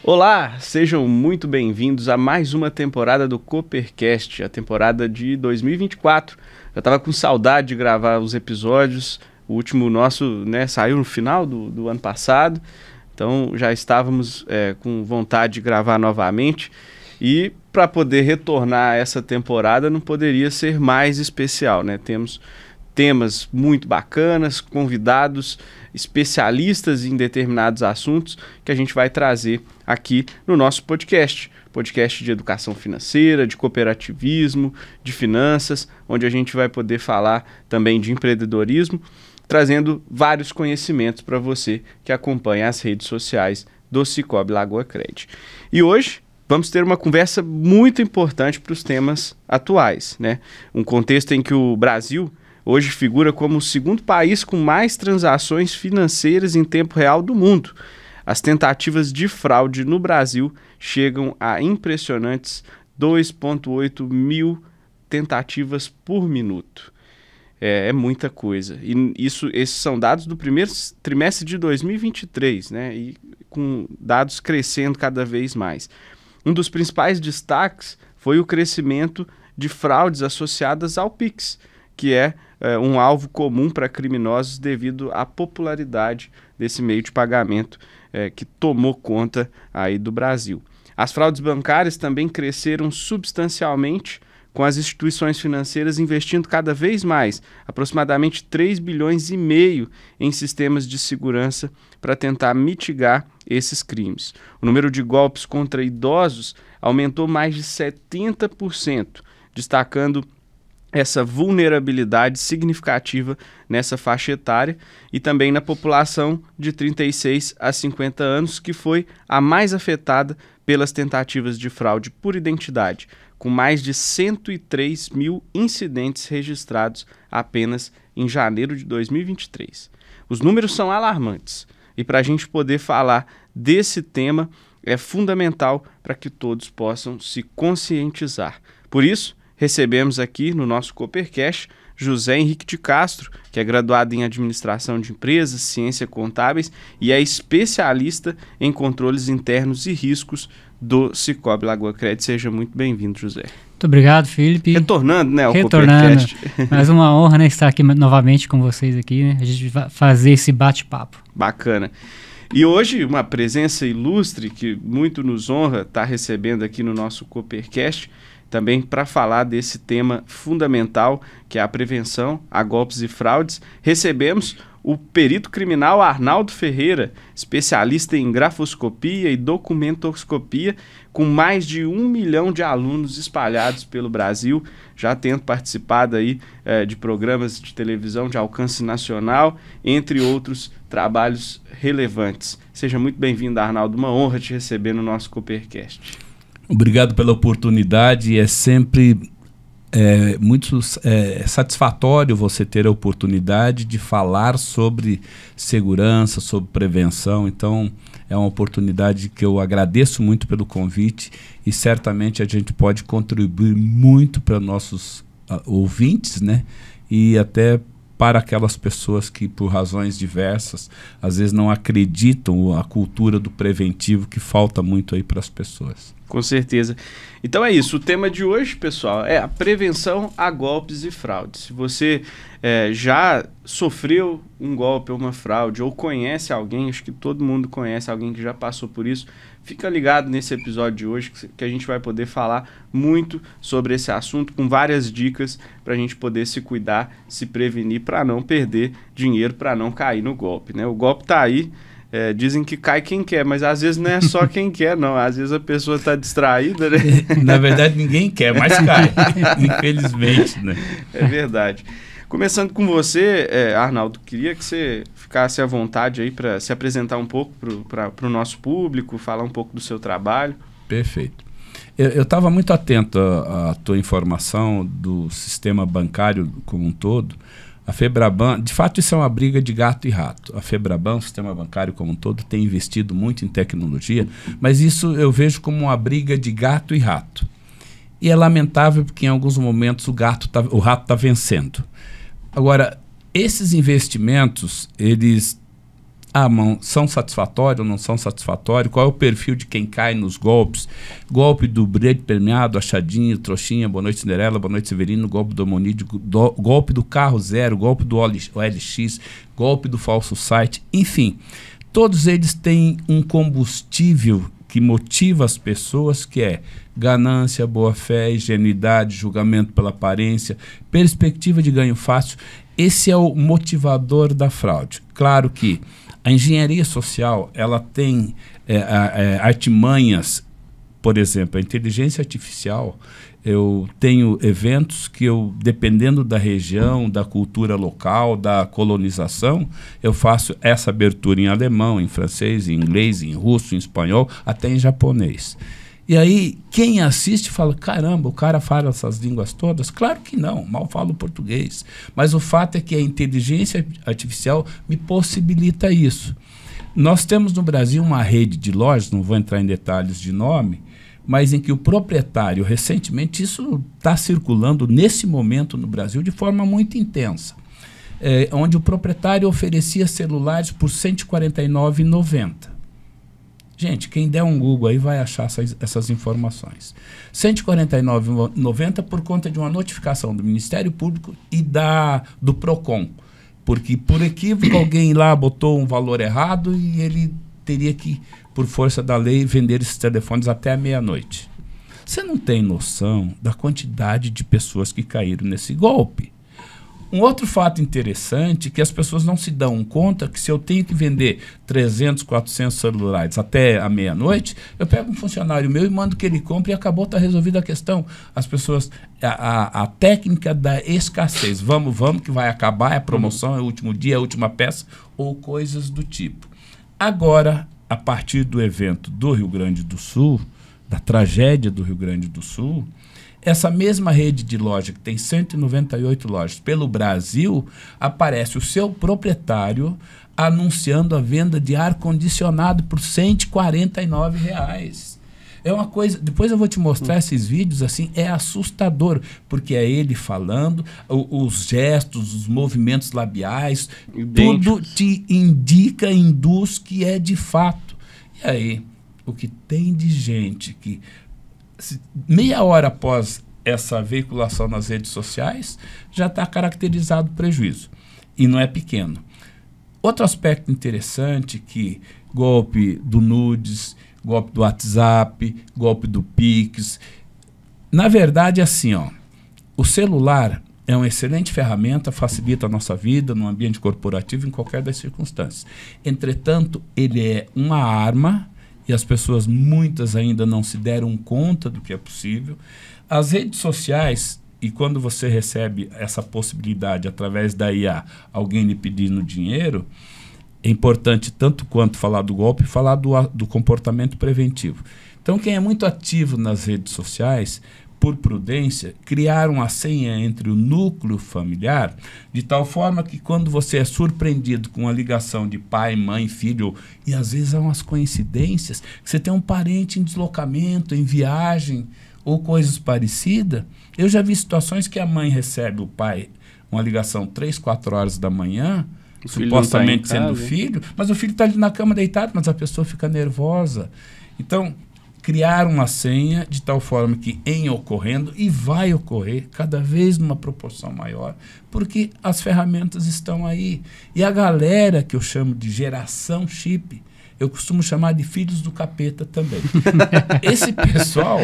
Olá, sejam muito bem-vindos a mais uma temporada do Coopercast, a temporada de 2024. Eu estava com saudade de gravar os episódios, o último nosso, saiu no final do ano passado, então já estávamos com vontade de gravar novamente e para poder retornar a essa temporada não poderia ser mais especial, né? Temos temas muito bacanas, convidados, especialistas em determinados assuntos que a gente vai trazer aqui no nosso podcast de educação financeira, de cooperativismo, de finanças, onde a gente vai poder falar também de empreendedorismo, trazendo vários conhecimentos para você que acompanha as redes sociais do Cicobi Lagoa Cred. E hoje vamos ter uma conversa muito importante para os temas atuais, né? Um contexto em que o Brasil hoje figura como o segundo país com mais transações financeiras em tempo real do mundo. As tentativas de fraude no Brasil chegam a impressionantes 2,8 mil tentativas por minuto. É muita coisa. E esses são dados do primeiro trimestre de 2023, né? E com dados crescendo cada vez mais. Um dos principais destaques foi o crescimento de fraudes associadas ao Pix, que é um alvo comum para criminosos devido à popularidade desse meio de pagamento que tomou conta aí do Brasil. As fraudes bancárias também cresceram substancialmente, com as instituições financeiras investindo cada vez mais, aproximadamente 3,5 bilhões em sistemas de segurança para tentar mitigar esses crimes. O número de golpes contra idosos aumentou mais de 70%, destacando essa vulnerabilidade significativa nessa faixa etária e também na população de 36 a 50 anos, que foi a mais afetada pelas tentativas de fraude por identidade, com mais de 103 mil incidentes registrados apenas em janeiro de 2023. Os números são alarmantes e para a gente poder falar desse tema é fundamental para que todos possam se conscientizar. Por isso, recebemos aqui no nosso Coopercast José Henrique de Castro, que é graduado em Administração de Empresas, Ciências Contábeis e é especialista em controles internos e riscos do Cicobi Lagoa Cred. Seja muito bem-vindo, José. Muito obrigado, Felipe. Retornando, ao Coopercast. Mais uma honra, estar aqui novamente com vocês aqui, né? A gente vai fazer esse bate-papo. Bacana. E hoje, uma presença ilustre que muito nos honra estar recebendo aqui no nosso Coopercast, também para falar desse tema fundamental, que é a prevenção a golpes e fraudes. Recebemos o perito criminal Arnaldo Ferreira, especialista em grafoscopia e documentoscopia, com mais de 1 milhão de alunos espalhados pelo Brasil, já tendo participado aí, de programas de televisão de alcance nacional, entre outros trabalhos relevantes. Seja muito bem-vindo, Arnaldo. Uma honra te receber no nosso Coopercast. Obrigado pela oportunidade. É sempre muito satisfatório você ter a oportunidade de falar sobre segurança, sobre prevenção. Então, é uma oportunidade que eu agradeço muito pelo convite e certamente a gente pode contribuir muito para nossos ouvintes, né? E até para aquelas pessoas que, por razões diversas, às vezes não acreditam a cultura do preventivo que falta muito aí para as pessoas. Com certeza. Então é isso, o tema de hoje, pessoal, é a prevenção a golpes e fraudes. Se você já sofreu um golpe ou uma fraude, ou conhece alguém, acho que todo mundo conhece alguém que já passou por isso, fica ligado nesse episódio de hoje, que a gente vai poder falar muito sobre esse assunto, com várias dicas para a gente poder se cuidar, se prevenir, para não perder dinheiro, para não cair no golpe, né? O golpe está aí. Dizem que cai quem quer, mas às vezes não é só quem quer, não. Às vezes a pessoa está distraída, né? Na verdade, ninguém quer, mas cai. Infelizmente, né? É verdade. Começando com você, Arnaldo, queria que você ficasse à vontade aí para se apresentar um pouco para o nosso público, falar um pouco do seu trabalho. Perfeito. Eu estava muito atento à tua informação do sistema bancário como um todo. A Febraban, de fato isso é uma briga de gato e rato. A Febraban, o sistema bancário como um todo, tem investido muito em tecnologia, mas isso eu vejo como uma briga de gato e rato. E é lamentável porque em alguns momentos o rato está vencendo. Agora, esses investimentos, eles São satisfatórios ou não são satisfatórios? Qual é o perfil de quem cai nos golpes? Golpe do bilhete premiado, achadinho, trouxinha, boa noite Cinderela, boa noite Severino, golpe do Homonídeo, golpe do carro zero, golpe do OLX, golpe do falso site, enfim. Todos eles têm um combustível que motiva as pessoas, que é ganância, boa-fé, ingenuidade, julgamento pela aparência, perspectiva de ganho fácil. Esse é o motivador da fraude. Claro que a engenharia social, ela tem artimanhas, por exemplo, a inteligência artificial. Eu tenho eventos que dependendo da região, da cultura local, da colonização, eu faço essa abertura em alemão, em francês, em inglês, em russo, em espanhol, até em japonês. E aí, quem assiste fala, caramba, o cara fala essas línguas todas? Claro que não, mal falo português. Mas o fato é que a inteligência artificial me possibilita isso. Nós temos no Brasil uma rede de lojas, não vou entrar em detalhes de nome, mas em que o proprietário, recentemente, isso está circulando nesse momento no Brasil de forma muito intensa, onde o proprietário oferecia celulares por R$ 149,90. Gente, quem der um Google aí vai achar essas informações. R$ 149,90 por conta de uma notificação do Ministério Público e do PROCON. Porque, por equívoco, alguém lá botou um valor errado e ele teria que, por força da lei, vender esses telefones até a meia-noite. Você não tem noção da quantidade de pessoas que caíram nesse golpe. Um outro fato interessante é que as pessoas não se dão conta que se eu tenho que vender 300, 400 celulares até a meia-noite, eu pego um funcionário meu e mando que ele compre e acabou, está resolvida a questão. As pessoas, a técnica da escassez, vamos que vai acabar, é a promoção, é o último dia, é a última peça, ou coisas do tipo. Agora, a partir do evento do Rio Grande do Sul, da tragédia do Rio Grande do Sul, essa mesma rede de loja, que tem 198 lojas pelo Brasil, aparece o seu proprietário anunciando a venda de ar-condicionado por R$ 149,00. É uma coisa, depois eu vou te mostrar esses vídeos, assim, é assustador, porque é ele falando, os gestos, os movimentos labiais, tudo te indica, induz que é de fato. E aí, o que tem de gente que meia hora após essa veiculação nas redes sociais, já está caracterizado o prejuízo. E não é pequeno. Outro aspecto interessante que golpe do nudes, golpe do WhatsApp, golpe do Pix. Na verdade, assim, o celular é uma excelente ferramenta, facilita a nossa vida no ambiente corporativo, em qualquer das circunstâncias. Entretanto, ele é uma arma e as pessoas, muitas ainda não se deram conta do que é possível. As redes sociais, e quando você recebe essa possibilidade através da IA, alguém lhe pedindo dinheiro, é importante tanto quanto falar do golpe, falar do comportamento preventivo. Então, quem é muito ativo nas redes sociais, por prudência, criar uma senha entre o núcleo familiar, de tal forma que quando você é surpreendido com uma ligação de pai, mãe, filho, e às vezes há umas coincidências, que você tem um parente em deslocamento, em viagem, ou coisas parecidas. Eu já vi situações que a mãe recebe o pai uma ligação 3, 4 horas da manhã, supostamente sendo o filho, mas o filho está ali na cama deitado, mas a pessoa fica nervosa. Então, criar uma senha de tal forma que, em ocorrendo, e vai ocorrer cada vez numa proporção maior, porque as ferramentas estão aí. E a galera que eu chamo de geração chip, eu costumo chamar de filhos do capeta também. Esse pessoal,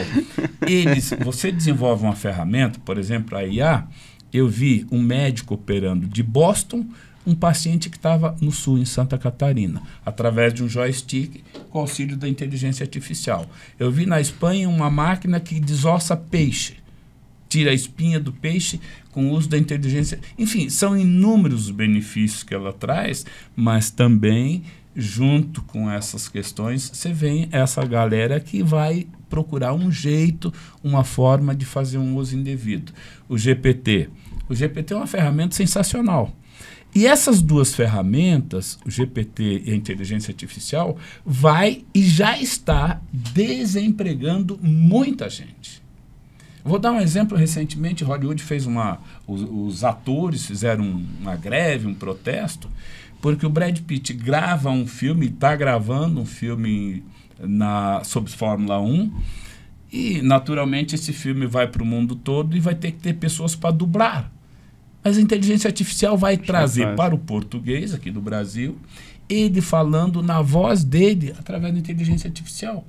você desenvolve uma ferramenta, por exemplo, a IA, eu vi um médico operando de Boston, um paciente que estava no sul, em Santa Catarina, através de um joystick com auxílio da inteligência artificial. Eu vi na Espanha uma máquina que desossa peixe, tira a espinha do peixe com o uso da inteligência. Enfim, são inúmeros os benefícios que ela traz, mas também, junto com essas questões, você vê essa galera que vai procurar um jeito, uma forma de fazer um uso indevido. O GPT é uma ferramenta sensacional. E essas duas ferramentas, o GPT e a inteligência artificial, vai e já está desempregando muita gente. Vou dar um exemplo. Recentemente, Hollywood fez os atores fizeram uma greve, um protesto, porque o Brad Pitt grava um filme, está gravando um filme sobre Fórmula 1, e naturalmente esse filme vai para o mundo todo e vai ter que ter pessoas para dublar. Mas a inteligência artificial vai trazer para o português aqui do Brasil, ele falando na voz dele através da inteligência artificial.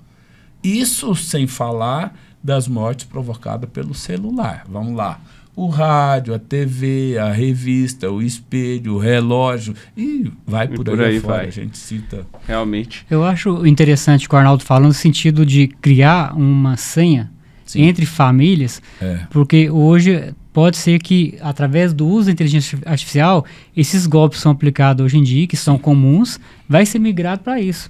Isso sem falar das mortes provocadas pelo celular. Vamos lá. O rádio, a TV, a revista, o espelho, o relógio, e vai por aí fora. A gente cita. Realmente. Eu acho interessante o que o Arnaldo fala no sentido de criar uma senha entre famílias, porque hoje pode ser que, através do uso da inteligência artificial, esses golpes são aplicados hoje em dia, que são comuns, vai ser migrado para isso.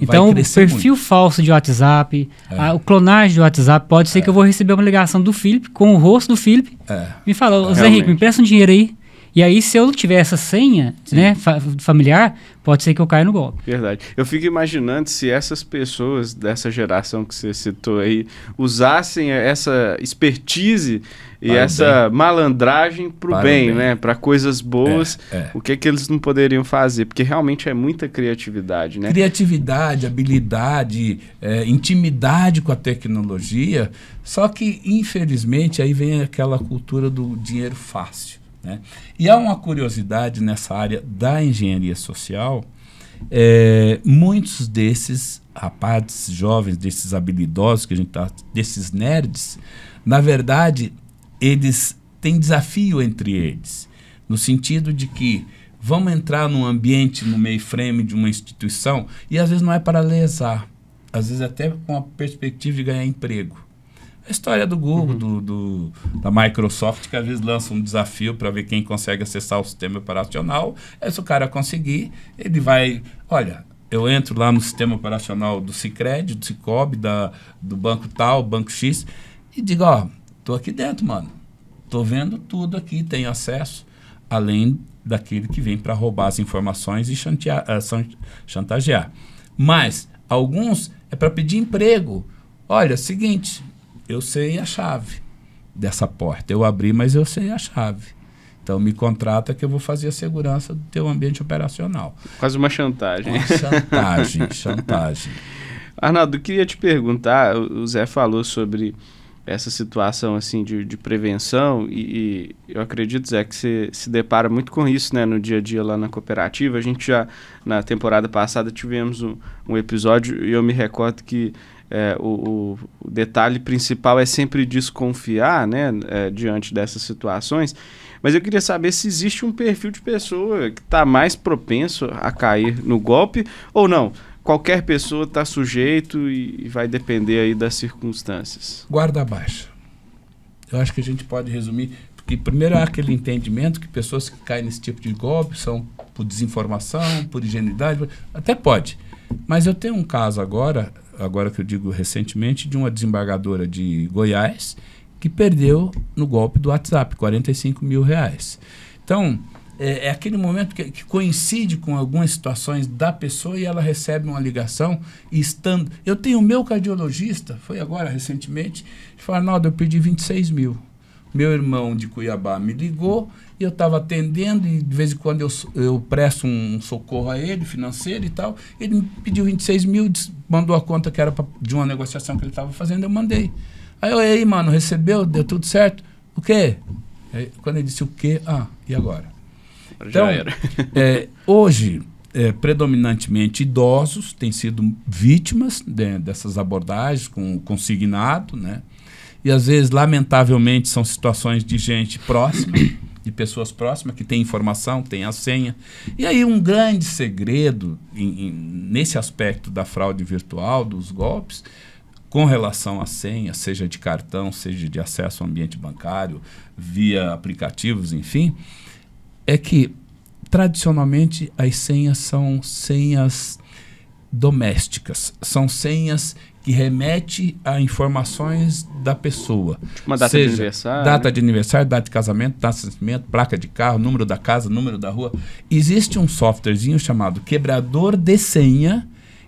Então, vai perfil muito. Falso de WhatsApp, o clonagem de WhatsApp, pode ser que eu vou receber uma ligação do Felipe, com o rosto do Felipe, me fala, Zé Henrique, me empresta um dinheiro aí. E aí, se eu tiver essa senha, né, familiar, pode ser que eu caia no golpe. Verdade. Eu fico imaginando se essas pessoas dessa geração que você citou aí usassem essa expertise e essa malandragem para o bem, né? Para coisas boas, o que eles não poderiam fazer? Porque realmente é muita criatividade, né? Criatividade, habilidade, intimidade com a tecnologia. Só que, infelizmente, aí vem aquela cultura do dinheiro fácil. Né? E há uma curiosidade nessa área da engenharia social. Muitos desses rapazes jovens, desses habilidosos, desses nerds, na verdade, eles têm desafio entre eles, no sentido de que vamos entrar num ambiente, no mainframe de uma instituição, e às vezes não é para lesar, às vezes até com a perspectiva de ganhar emprego. A história do Google, da Microsoft, que às vezes lança um desafio para ver quem consegue acessar o sistema operacional. Se o cara conseguir, ele vai... Olha, eu entro lá no sistema operacional do Sicredi, do Sicob, do banco tal, banco X, e digo, tô aqui dentro, mano. Tô vendo tudo aqui, tenho acesso, além daquele que vem para roubar as informações e chantagear. Mas, alguns é para pedir emprego. Olha, seguinte... Eu sei a chave dessa porta. Eu abri, mas eu sei a chave. Então, me contrata que eu vou fazer a segurança do teu ambiente operacional. Quase uma chantagem. Chantagem. Arnaldo, eu queria te perguntar, o Zé falou sobre essa situação assim, de prevenção e eu acredito, Zé, que você se depara muito com isso, né, no dia a dia lá na cooperativa. A gente já, na temporada passada, tivemos um episódio e eu me recordo que o detalhe principal é sempre desconfiar, né, diante dessas situações, mas eu queria saber se existe um perfil de pessoa que está mais propenso a cair no golpe ou não. Qualquer pessoa está sujeito e vai depender aí das circunstâncias. Guarda baixa. Eu acho que a gente pode resumir, porque primeiro há aquele entendimento que pessoas que caem nesse tipo de golpe são por desinformação, por ingenuidade, até pode. Mas eu tenho um caso agora que eu digo recentemente, de uma desembargadora de Goiás que perdeu no golpe do WhatsApp, R$45 mil. Então, é aquele momento que coincide com algumas situações da pessoa e ela recebe uma ligação e estando... Eu tenho o meu cardiologista, foi agora recentemente, falou, Arnaldo, eu perdi 26 mil. Meu irmão de Cuiabá me ligou e eu estava atendendo e de vez em quando eu presto um socorro a ele, financeiro e tal. Ele me pediu 26 mil, mandou a conta que era de uma negociação que ele estava fazendo, eu mandei. Aí eu, aí, mano, recebeu, deu tudo certo? O quê? Aí, quando ele disse o quê? E agora? Já era. Hoje, predominantemente idosos têm sido vítimas dessas abordagens com consignado, né? E às vezes, lamentavelmente, são situações de gente próxima, de pessoas próximas, que tem informação, tem a senha. E aí um grande segredo nesse aspecto da fraude virtual, dos golpes, com relação à senha, seja de cartão, seja de acesso ao ambiente bancário, via aplicativos, enfim, é que, tradicionalmente, as senhas são senhas domésticas, são senhas que remete a informações da pessoa. Uma data de aniversário. Data de aniversário, data de casamento, data de nascimento, placa de carro, número da casa, número da rua. Existe um softwarezinho chamado quebrador de senha,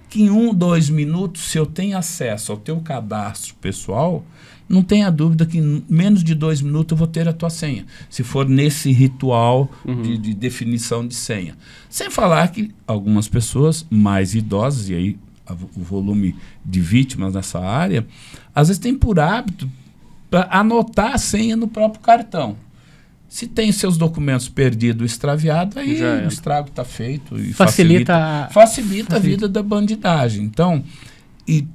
que em 1, 2 minutos, se eu tenho acesso ao teu cadastro pessoal, não tenha dúvida que em menos de 2 minutos eu vou ter a tua senha, se for nesse ritual de definição de senha. Sem falar que algumas pessoas mais idosas, e aí o volume de vítimas nessa área, às vezes tem por hábito para anotar a senha no próprio cartão. Se tem seus documentos perdidos ou extraviados, aí o estrago está feito e facilita a vida da bandidagem. Então, e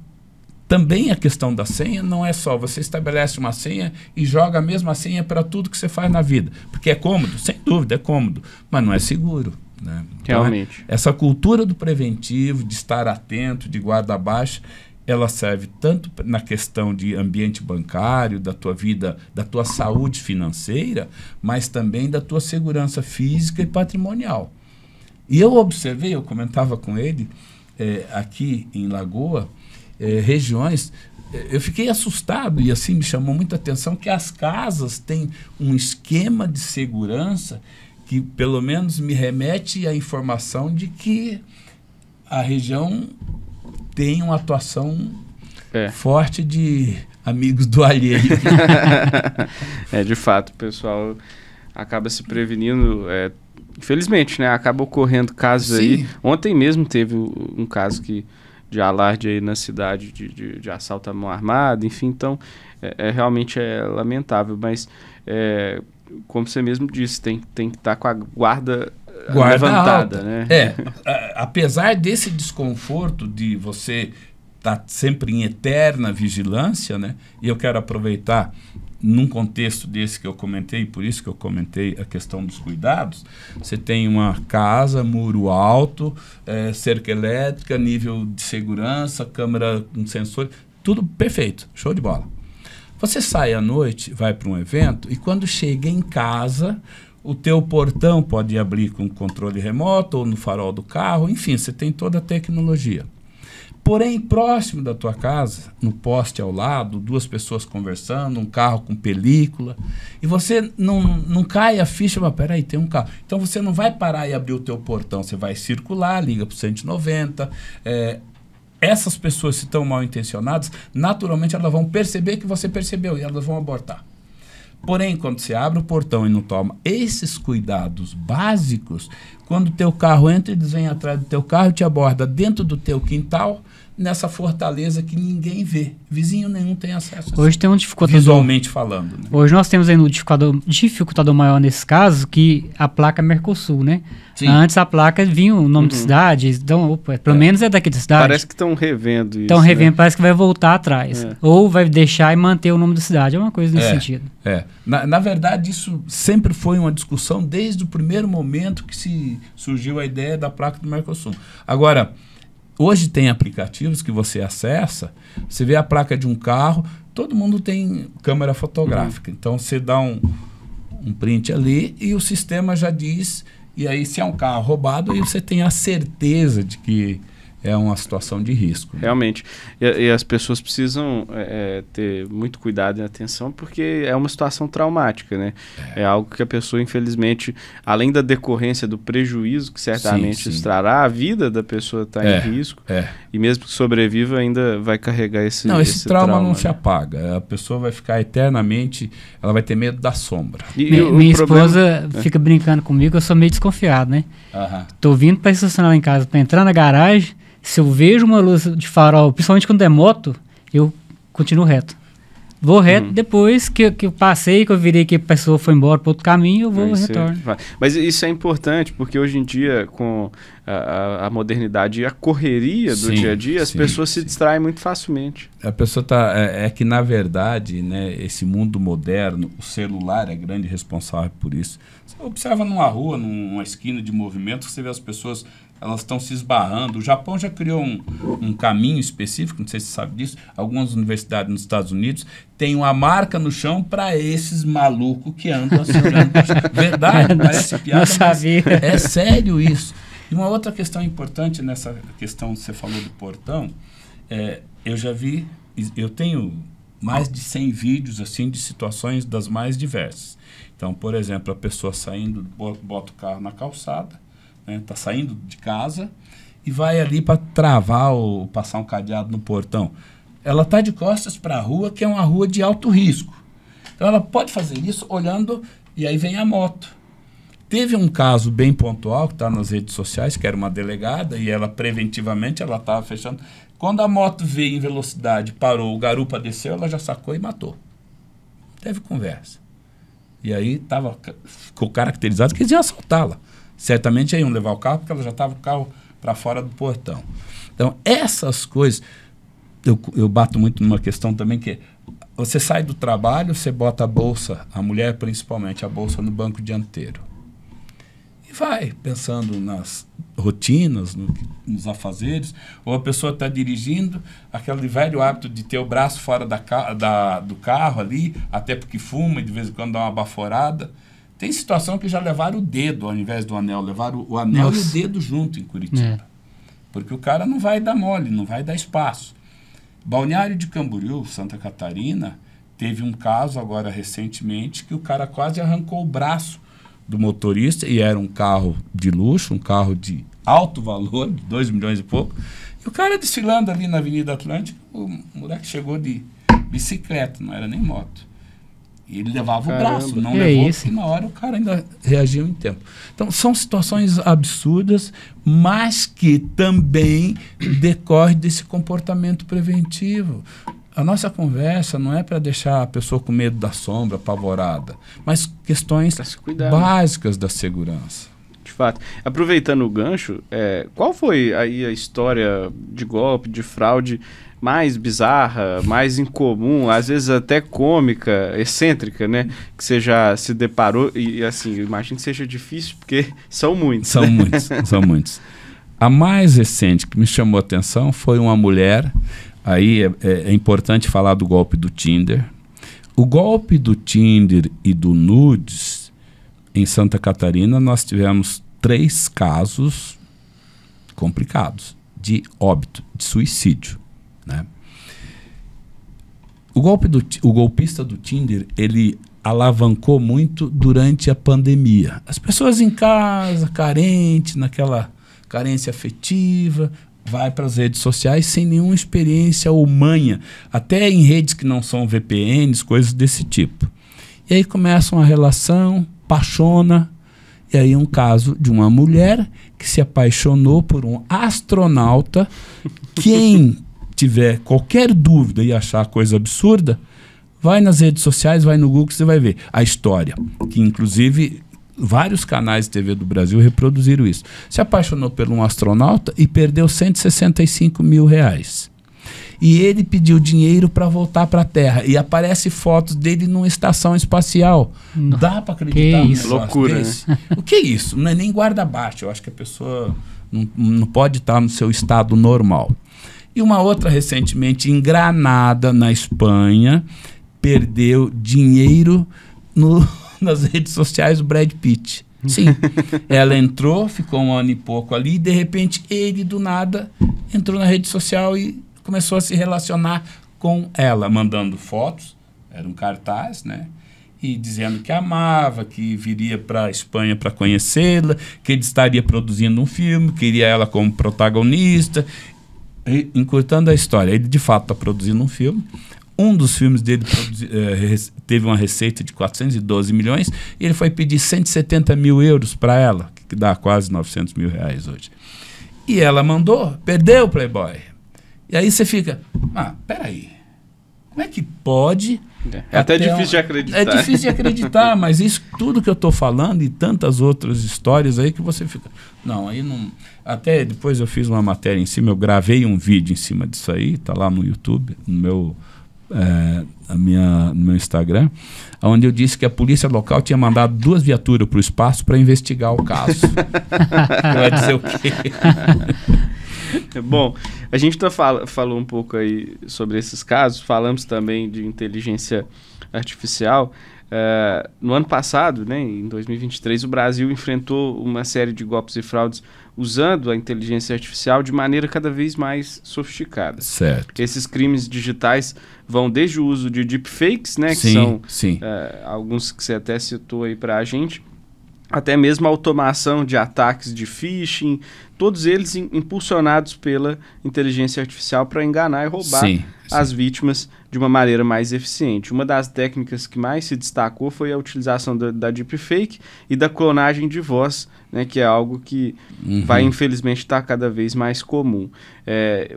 também a questão da senha não é só você estabelece uma senha e joga a mesma senha para tudo que você faz na vida. Porque é cômodo? Sem dúvida, é cômodo, mas não é seguro. Né? Então, realmente. Essa cultura do preventivo, de estar atento, de guarda baixa, ela serve tanto na questão de ambiente bancário, da tua vida, da tua saúde financeira, mas também da tua segurança física e patrimonial. E eu observei, eu comentava com ele, aqui em Lagoa, regiões, eu fiquei assustado e assim me chamou muita atenção que as casas têm um esquema de segurança que pelo menos me remete à informação de que a região tem uma atuação forte de amigos do alheio. De fato, o pessoal acaba se prevenindo, infelizmente, né? Acaba ocorrendo casos aí. Ontem mesmo teve um caso de alarde aí na cidade de assalto à mão armada, enfim, então realmente é lamentável, mas como você mesmo disse, tem que estar com a guarda levantada, alta, né? Apesar desse desconforto de você estar sempre em eterna vigilância, né? E eu quero aproveitar num contexto desse que eu comentei, por isso que eu comentei a questão dos cuidados. Você tem uma casa, muro alto, cerca elétrica, nível de segurança, câmera com sensor, tudo perfeito, show de bola. Você sai à noite, vai para um evento e quando chega em casa, o teu portão pode abrir com controle remoto ou no farol do carro, enfim, você tem toda a tecnologia. Porém, próximo da tua casa, no poste ao lado, 2 pessoas conversando, um carro com película, e você não cai a ficha, mas peraí, tem um carro. Então você não vai parar e abrir o teu portão, você vai circular, liga para o 190. Essas pessoas, se estão mal intencionadas, naturalmente elas vão perceber que você percebeu e elas vão abortar. Porém, quando você abre o portão e não toma esses cuidados básicos, quando o teu carro entra, eles vêm atrás do teu carro e te aborda dentro do teu quintal, nessa fortaleza que ninguém vê. Vizinho nenhum tem acesso a hoje tem um dificultador, visualmente falando. Né? Hoje nós temos aí um dificultador maior nesse caso, que a placa Mercosul, né? Sim. Antes a placa vinha o nome de cidade, então, pelo menos é daqui da cidade. Parece que estão revendo isso. Estão revendo, né? Parece que vai voltar atrás. Ou vai deixar e manter o nome da cidade. É uma coisa nesse sentido. Na verdade, isso sempre foi uma discussão desde o primeiro momento que surgiu a ideia da placa do Mercosul. Agora, hoje tem aplicativos que você acessa, você vê a placa de um carro, todo mundo tem câmera fotográfica. Então, você dá um print ali e o sistema já diz, e aí se é um carro roubado, aí você tem a certeza de que é uma situação de risco. Né? Realmente. E as pessoas precisam ter muito cuidado e atenção, porque é uma situação traumática, né? É algo que a pessoa, infelizmente, além da decorrência do prejuízo que certamente trará, a vida da pessoa está em risco. E mesmo que sobreviva, ainda vai carregar esse esse trauma não né? se apaga. A pessoa vai ficar eternamente, ela vai ter medo da sombra. Minha esposa fica brincando comigo, eu sou meio desconfiado, né? Tô vindo para estacionar lá em casa, para entrar na garagem. Se eu vejo uma luz de farol, principalmente quando é moto, eu continuo reto. Vou reto, depois que eu passei, que eu virei que a pessoa foi embora para outro caminho, eu vou e retorno. Mas isso é importante, porque hoje em dia, com a modernidade e a correria do dia a dia, as pessoas se distraem muito facilmente. A pessoa é que, na verdade, né, esse mundo moderno, o celular é grande responsável por isso. Você observa numa rua, numa esquina de movimento, você vê as pessoas, elas estão se esbarrando. O Japão já criou um caminho específico, não sei se você sabe disso, algumas universidades nos Estados Unidos têm uma marca no chão para esses malucos que andam assim olhando. Verdade, parece piada, não sabia. Mas é sério isso. E uma outra questão importante nessa questão que você falou do portão, eu já vi, eu tenho mais de 100 vídeos assim de situações das mais diversas. Então, por exemplo, a pessoa saindo, bota o carro na calçada, tá saindo de casa e vai ali para travar ou passar um cadeado no portão. Ela está de costas para a rua, que é uma rua de alto risco. Então ela pode fazer isso olhando, e aí vem a moto. Teve um caso bem pontual, que está nas redes sociais, que era uma delegada, e ela preventivamente ela estava fechando. Quando a moto veio em velocidade, parou, o garupa desceu, ela já sacou e matou. Teve conversa. E aí ficou caracterizado que eles iam assaltá-la. Certamente iam levar o carro, porque ela já estava com o carro para fora do portão. Então, essas coisas... Eu bato muito numa questão também que você sai do trabalho, você bota a bolsa, a mulher principalmente, a bolsa no banco dianteiro. E vai pensando nas rotinas, nos afazeres, ou a pessoa está dirigindo, aquele velho hábito de ter o braço fora do carro ali, até porque fuma e de vez em quando dá uma baforada. Tem situação que já levaram o dedo ao invés do anel, levaram o anel e o dedo junto em Curitiba. Porque o cara não vai dar mole, não vai dar espaço. Balneário de Camboriú, Santa Catarina, teve um caso agora recentemente que o cara quase arrancou o braço do motorista, e era um carro de luxo, um carro de alto valor, de 2 milhões e pouco, e o cara desfilando ali na Avenida Atlântica, o moleque chegou de bicicleta, não era nem moto. E ele levava o braço, não levou, e na hora o cara ainda reagiu em tempo. Então, são situações absurdas, mas que também decorrem desse comportamento preventivo. A nossa conversa não é para deixar a pessoa com medo da sombra, apavorada, mas questões básicas da segurança. De fato. Aproveitando o gancho, qual foi aí a história de golpe, de fraude mais bizarra, mais incomum, às vezes até cômica, excêntrica, né? Que você já se deparou, e assim, eu imagino que seja difícil, porque são muitos. São muitos, são muitos. A mais recente que me chamou a atenção foi uma mulher, aí é importante falar do golpe do Tinder. O golpe do Tinder e do Nudes, em Santa Catarina, nós tivemos 3 casos complicados de óbito, de suicídio. Né? O golpista do Tinder, ele alavancou muito durante a pandemia. As pessoas em casa, carentes, naquela carência afetiva, vai para as redes sociais sem nenhuma experiência ou manha, até em redes que não são VPNs, coisas desse tipo. E aí começa uma relação, apaixona, e aí um caso de uma mulher que se apaixonou por um astronauta. Quem tiver qualquer dúvida e achar coisa absurda, vai nas redes sociais, vai no Google, você vai ver a história, que inclusive vários canais de TV do Brasil reproduziram isso. Se apaixonou por um astronauta e perdeu R$165 mil. E ele pediu dinheiro para voltar para a Terra. E aparece fotos dele numa estação espacial. Não. Dá para acreditar nisso? Loucura, né? O que é isso? Não é nem guarda-baixo. Eu acho que a pessoa não pode estar no seu estado normal. E uma outra recentemente, em Granada, na Espanha, perdeu dinheiro nas redes sociais do Brad Pitt. Sim, ela entrou, ficou 1 ano e pouco ali, e de repente ele, do nada, entrou na rede social e começou a se relacionar com ela, mandando fotos, era um cartaz, né? E dizendo que amava, que viria para a Espanha para conhecê-la, que ele estaria produzindo um filme, queria ela como protagonista. E, encurtando a história, ele de fato está produzindo um filme. Um dos filmes dele teve uma receita de 412 milhões e ele foi pedir 170 mil euros para ela, que dá quase 900 mil reais hoje. E ela mandou, perdeu o Playboy. E aí você fica, peraí, como é que pode... É até difícil de acreditar. É difícil de acreditar, mas isso tudo que eu estou falando e tantas outras histórias aí que você fica... Não, aí não... Até depois eu fiz uma matéria em cima, eu gravei um vídeo em cima disso aí, está lá no YouTube, no meu Instagram, onde eu disse que a polícia local tinha mandado 2 viaturas para o espaço para investigar o caso. Vai dizer o quê? Bom, a gente falou um pouco aí sobre esses casos, falamos também de inteligência artificial. No ano passado, né, em 2023, o Brasil enfrentou uma série de golpes e fraudes usando a inteligência artificial de maneira cada vez mais sofisticada. Certo. Esses crimes digitais vão desde o uso de deepfakes, né, que são alguns que você até citou aí para a gente, até mesmo a automação de ataques de phishing, todos eles impulsionados pela inteligência artificial para enganar e roubar as vítimas de uma maneira mais eficiente. Uma das técnicas que mais se destacou foi a utilização da deepfake e da clonagem de voz, né, que é algo que vai, infelizmente, estar cada vez mais comum.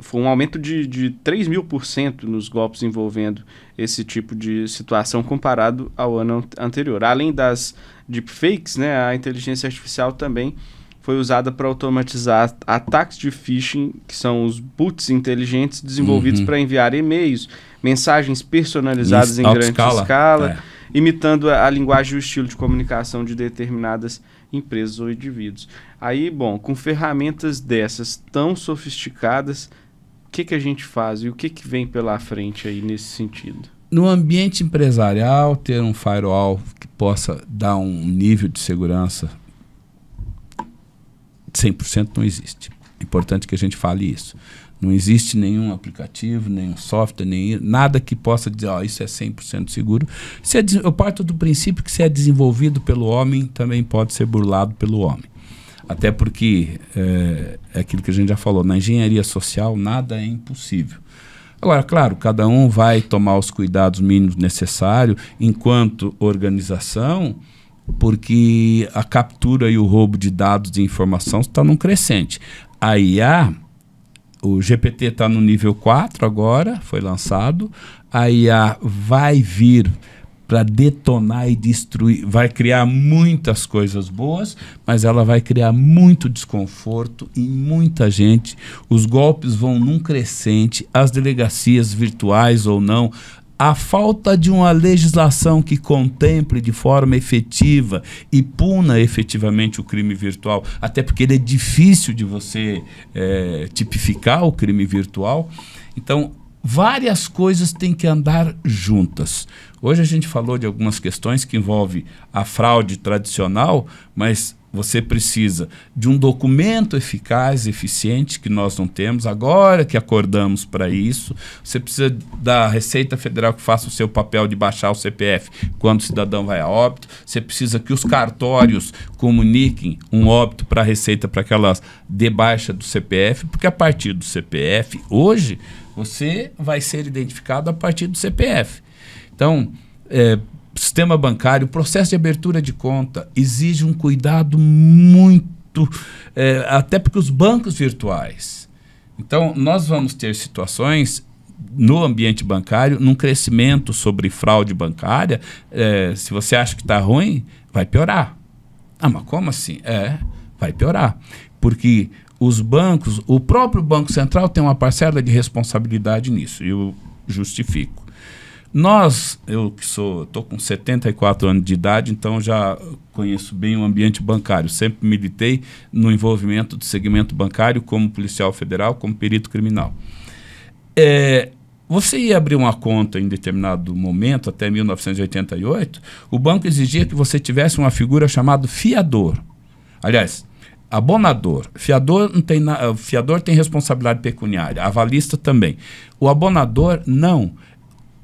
Foi um aumento de 3.000% nos golpes envolvendo esse tipo de situação comparado ao ano anterior. Além das deepfakes, né, a inteligência artificial também foi usada para automatizar ataques de phishing, que são os bots inteligentes desenvolvidos para enviar e-mails, mensagens personalizadas em grande escala, imitando a linguagem e o estilo de comunicação de determinadas empresas ou indivíduos. Aí, bom, com ferramentas dessas tão sofisticadas, o que a gente faz e o que vem pela frente aí nesse sentido? No ambiente empresarial, ter um firewall que possa dar um nível de segurança 100% não existe. É importante que a gente fale isso. Não existe nenhum aplicativo, nenhum software, nada que possa dizer, isso é 100% seguro. Eu parto do princípio que se é desenvolvido pelo homem, também pode ser burlado pelo homem. Até porque, é aquilo que a gente já falou, na engenharia social nada é impossível. Agora, claro, cada um vai tomar os cuidados mínimos necessários enquanto organização, porque a captura e o roubo de dados de informação está num crescente. A IA, o GPT está no nível 4 agora, foi lançado. A IA vai vir para detonar e destruir, vai criar muitas coisas boas, mas ela vai criar muito desconforto em muita gente. Os golpes vão num crescente, as delegacias virtuais ou não, a falta de uma legislação que contemple de forma efetiva e puna efetivamente o crime virtual, até porque ele é difícil de você tipificar o crime virtual. Então, várias coisas têm que andar juntas. Hoje a gente falou de algumas questões que envolvem a fraude tradicional, mas você precisa de um documento eficaz, eficiente, que nós não temos, agora que acordamos para isso. Você precisa da Receita Federal que faça o seu papel de baixar o CPF quando o cidadão vai a óbito. Você precisa que os cartórios comuniquem um óbito para a Receita para que ela dê baixa do CPF, porque a partir do CPF, hoje, você vai ser identificado a partir do CPF. Então, sistema bancário, o processo de abertura de conta exige um cuidado muito, até porque os bancos virtuais. Então, nós vamos ter situações no ambiente bancário, num crescimento sobre fraude bancária. Se você acha que está ruim, vai piorar. Ah, mas como assim? Vai piorar. Porque os bancos, o próprio Banco Central tem uma parcela de responsabilidade nisso, e eu justifico. Eu que estou com 74 anos de idade, então já conheço bem o ambiente bancário. Sempre militei no envolvimento do segmento bancário como policial federal, como perito criminal. Você ia abrir uma conta em determinado momento, até 1988, o banco exigia que você tivesse uma figura chamada fiador. Aliás, abonador. Fiador não tem fiador tem responsabilidade pecuniária, avalista também. O abonador, não.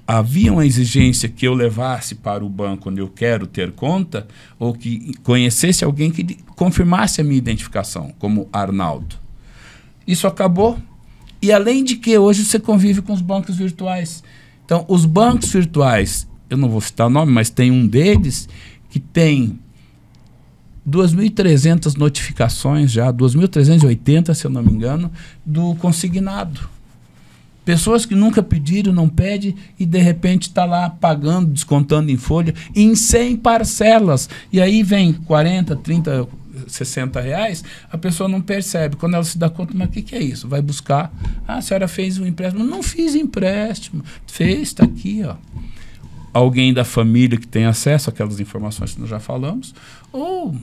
Havia uma exigência que eu levasse para o banco onde eu quero ter conta, ou que conhecesse alguém que confirmasse a minha identificação, como Arnaldo. Isso acabou. E além de que hoje você convive com os bancos virtuais. Então, os bancos virtuais, eu não vou citar o nome, mas tem um deles que tem 2.300 notificações já, 2.380, se eu não me engano, do consignado. Pessoas que nunca pediram, não pedem, e de repente está lá pagando, descontando em folha, em 100 parcelas. E aí vem 40, 30, 60 reais, a pessoa não percebe. Quando ela se dá conta, mas o que é isso? Vai buscar. Ah, a senhora fez um empréstimo. Não fiz empréstimo. Fez, está aqui, ó. Alguém da família que tem acesso àquelas informações que nós já falamos. Ou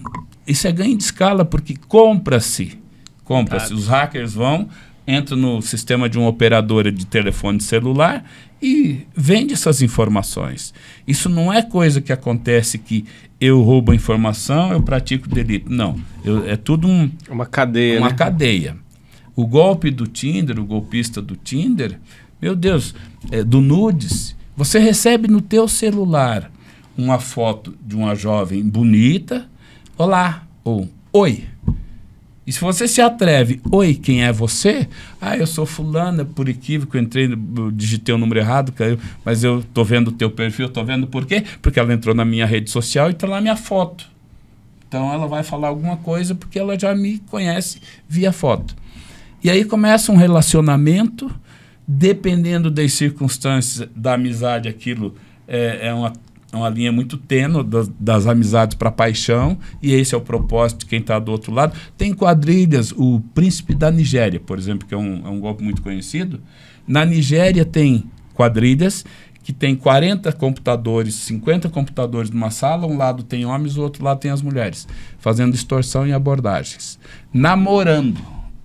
isso é ganho de escala, porque compra-se. Os hackers vão, entra no sistema de uma operadora de telefone celular e vende essas informações. Isso não é coisa que acontece que eu roubo a informação, eu pratico delito. Não, é tudo uma cadeia. Uma cadeia. O golpe do Tinder, o golpista do Tinder, meu Deus, do nudes, você recebe no teu celular uma foto de uma jovem bonita, olá, ou oi. E se você se atreve, oi, quem é você? Ah, eu sou fulana, por equívoco, digitei o número errado, caiu, mas eu tô vendo o teu perfil, tô vendo por quê? Porque ela entrou na minha rede social e tá lá minha foto. Então ela vai falar alguma coisa porque ela já me conhece via foto. E aí começa um relacionamento, dependendo das circunstâncias da amizade, aquilo é uma linha muito tênue das amizades para paixão, e esse é o propósito de quem está do outro lado. Tem quadrilhas, o Príncipe da Nigéria, por exemplo, que é um golpe muito conhecido. Na Nigéria tem quadrilhas que tem 40 computadores, 50 computadores numa sala, um lado tem homens, o outro lado tem as mulheres, fazendo extorsão e abordagens, namorando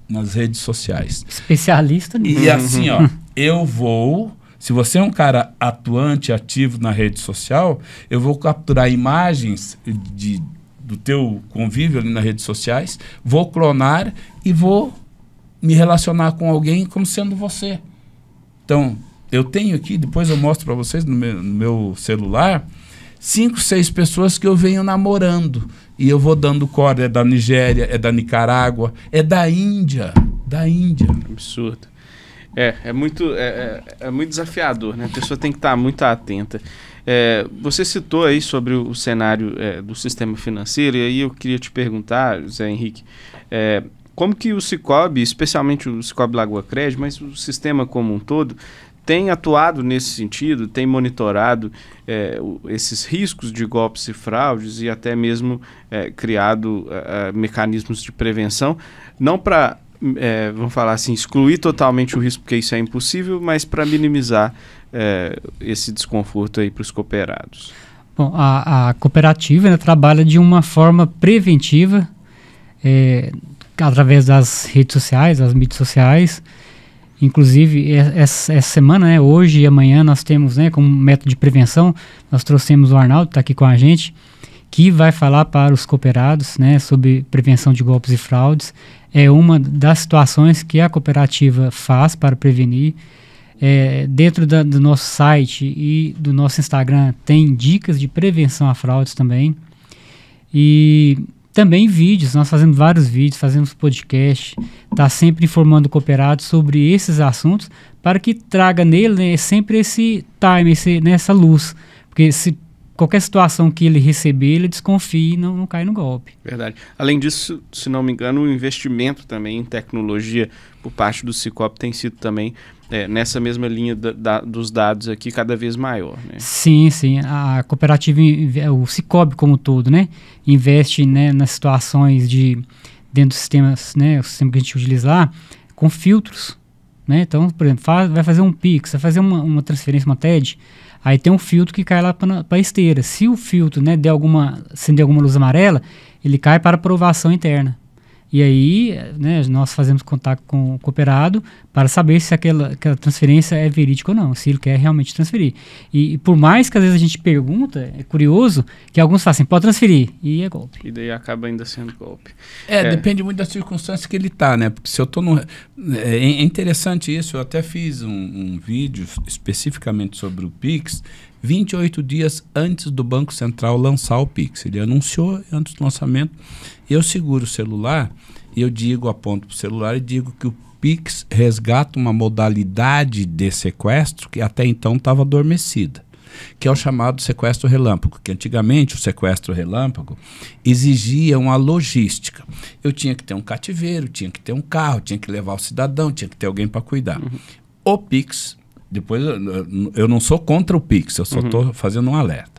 nas redes sociais. Especialista nisso. E assim, ó, se você é um cara atuante, ativo na rede social, eu vou capturar imagens do teu convívio ali nas redes sociais, vou clonar e vou me relacionar com alguém como sendo você. Então, eu tenho aqui, depois eu mostro para vocês no meu celular, 5, 6 pessoas que eu venho namorando. E eu vou dando corda, é da Nigéria, é da Nicarágua, é da Índia. Da Índia. Absurdo. É muito desafiador, né? A pessoa tem que estar muito atenta. Você citou aí sobre o cenário do sistema financeiro, e aí eu queria te perguntar, Zé Henrique, como que o Sicoob, especialmente o Sicoob Lagoa Crédito, mas o sistema como um todo, tem atuado nesse sentido, tem monitorado esses riscos de golpes e fraudes e até mesmo criado mecanismos de prevenção, não para, vamos falar assim, excluir totalmente o risco, porque isso é impossível, mas para minimizar esse desconforto aí para os cooperados. Bom, a cooperativa, né, trabalha de uma forma preventiva, através das redes sociais, das mídias sociais. Inclusive, essa semana, né, hoje e amanhã, nós temos, né, como método de prevenção, nós trouxemos o Arnaldo, está aqui com a gente, que vai falar para os cooperados, né, sobre prevenção de golpes e fraudes. É uma das situações que a cooperativa faz para prevenir. Dentro do nosso site e do nosso Instagram tem dicas de prevenção a fraudes também. E também vídeos, nós fazemos vários vídeos, fazemos podcast, está sempre informando o cooperado sobre esses assuntos, para que traga nele, né, sempre esse time, essa luz. Porque se qualquer situação que ele receber, ele desconfia e não cai no golpe. Verdade. Além disso, se não me engano, o investimento também em tecnologia por parte do Sicoob tem sido também nessa mesma linha dos dados aqui cada vez maior, né? Sim. A cooperativa, o Sicoob como um todo, né, investe, né, nas situações dentro dos sistemas, né, o sistema que a gente utiliza lá, com filtros, né? Então, por exemplo, vai fazer um Pix, vai fazer uma transferência, uma TED, aí tem um filtro que cai lá para a esteira. Se o filtro, né, acender alguma luz amarela, ele cai para aprovação interna. E aí, né, nós fazemos contato com o cooperado para saber se aquela transferência é verídica ou não, se ele quer realmente transferir. E por mais que às vezes a gente pergunta, é curioso, que alguns falam assim, pode transferir, e é golpe. E daí acaba ainda sendo golpe. Depende muito da circunstância que ele está, né? Porque se eu estou é interessante isso, eu até fiz um vídeo especificamente sobre o Pix, 28 dias antes do Banco Central lançar o Pix. Ele anunciou antes do lançamento. Eu seguro o celular e eu aponto para o celular e digo que o Pix resgata uma modalidade de sequestro que até então estava adormecida, que é o chamado sequestro relâmpago, que antigamente o sequestro relâmpago exigia uma logística. Eu tinha que ter um cativeiro, tinha que ter um carro, tinha que levar o cidadão, tinha que ter alguém para cuidar. O Pix, depois eu não sou contra o Pix, eu só estou fazendo um alerta.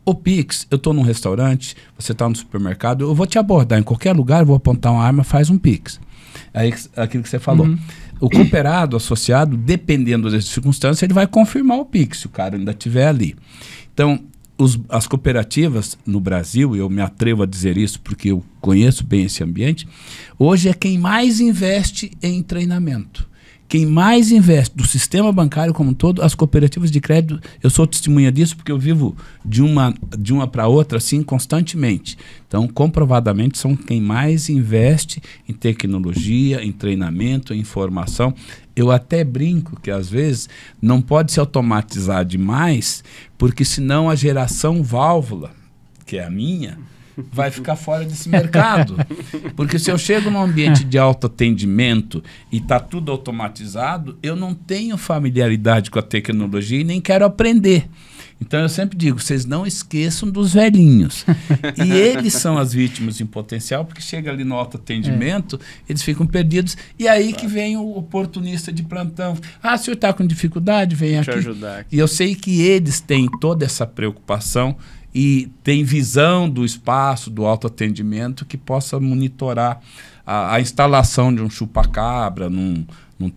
O Pix, eu estou num restaurante, você está no supermercado, eu vou te abordar em qualquer lugar, eu vou apontar uma arma, faz um Pix. Aí aquilo que você falou. O cooperado associado, dependendo das circunstâncias, ele vai confirmar o Pix, se o cara ainda estiver ali. Então, as cooperativas no Brasil, eu me atrevo a dizer isso porque eu conheço bem esse ambiente, hoje é quem mais investe em treinamento. Quem mais investe do sistema bancário como um todo, as cooperativas de crédito, eu sou testemunha disso porque eu vivo de uma para outra assim constantemente. Então, comprovadamente, são quem mais investe em tecnologia, em treinamento, em informação. Eu até brinco que às vezes não pode se automatizar demais, porque senão a geração válvula, que é a minha, vai ficar fora desse mercado. Porque se eu chego num ambiente de autoatendimento e está tudo automatizado, eu não tenho familiaridade com a tecnologia e nem quero aprender. Então eu sempre digo, vocês não esqueçam dos velhinhos. E eles são as vítimas em potencial, porque chega ali no autoatendimento, eles ficam perdidos. E aí que vem o oportunista de plantão. Ah, o senhor está com dificuldade? Vem aqui. Ajudar aqui. E eu sei que eles têm toda essa preocupação e tem visão do espaço, do autoatendimento, que possa monitorar a instalação de um chupa-cabra num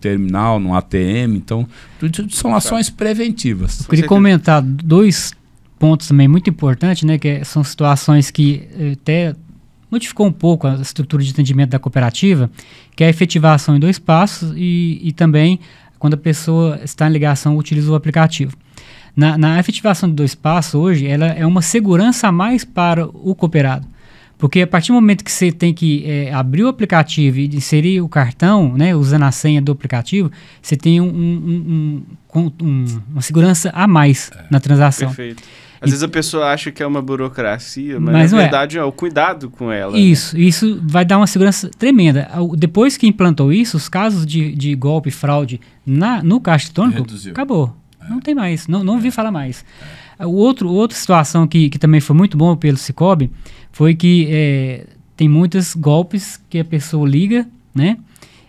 terminal, num ATM. Então, tudo são ações preventivas. Eu queria comentar 2 pontos também muito importantes, né, que são situações que até modificou um pouco a estrutura de atendimento da cooperativa, que é a efetivação em 2 passos e também quando a pessoa está em ligação utiliza o aplicativo. Na efetivação de 2 passos hoje, ela é uma segurança a mais para o cooperado. Porque a partir do momento que você tem que abrir o aplicativo e inserir o cartão, né, usando a senha do aplicativo, você tem uma segurança a mais na transação. Perfeito. Às vezes a pessoa acha que é uma burocracia, mas na verdade é o cuidado com ela. Isso vai dar uma segurança tremenda. Depois que implantou isso, os casos de golpe e fraude no caixa eletrônico, acabou. Não tem mais, não ouvi falar mais. Outra situação que também foi muito bom pelo Sicoob foi que tem muitos golpes que a pessoa liga, né?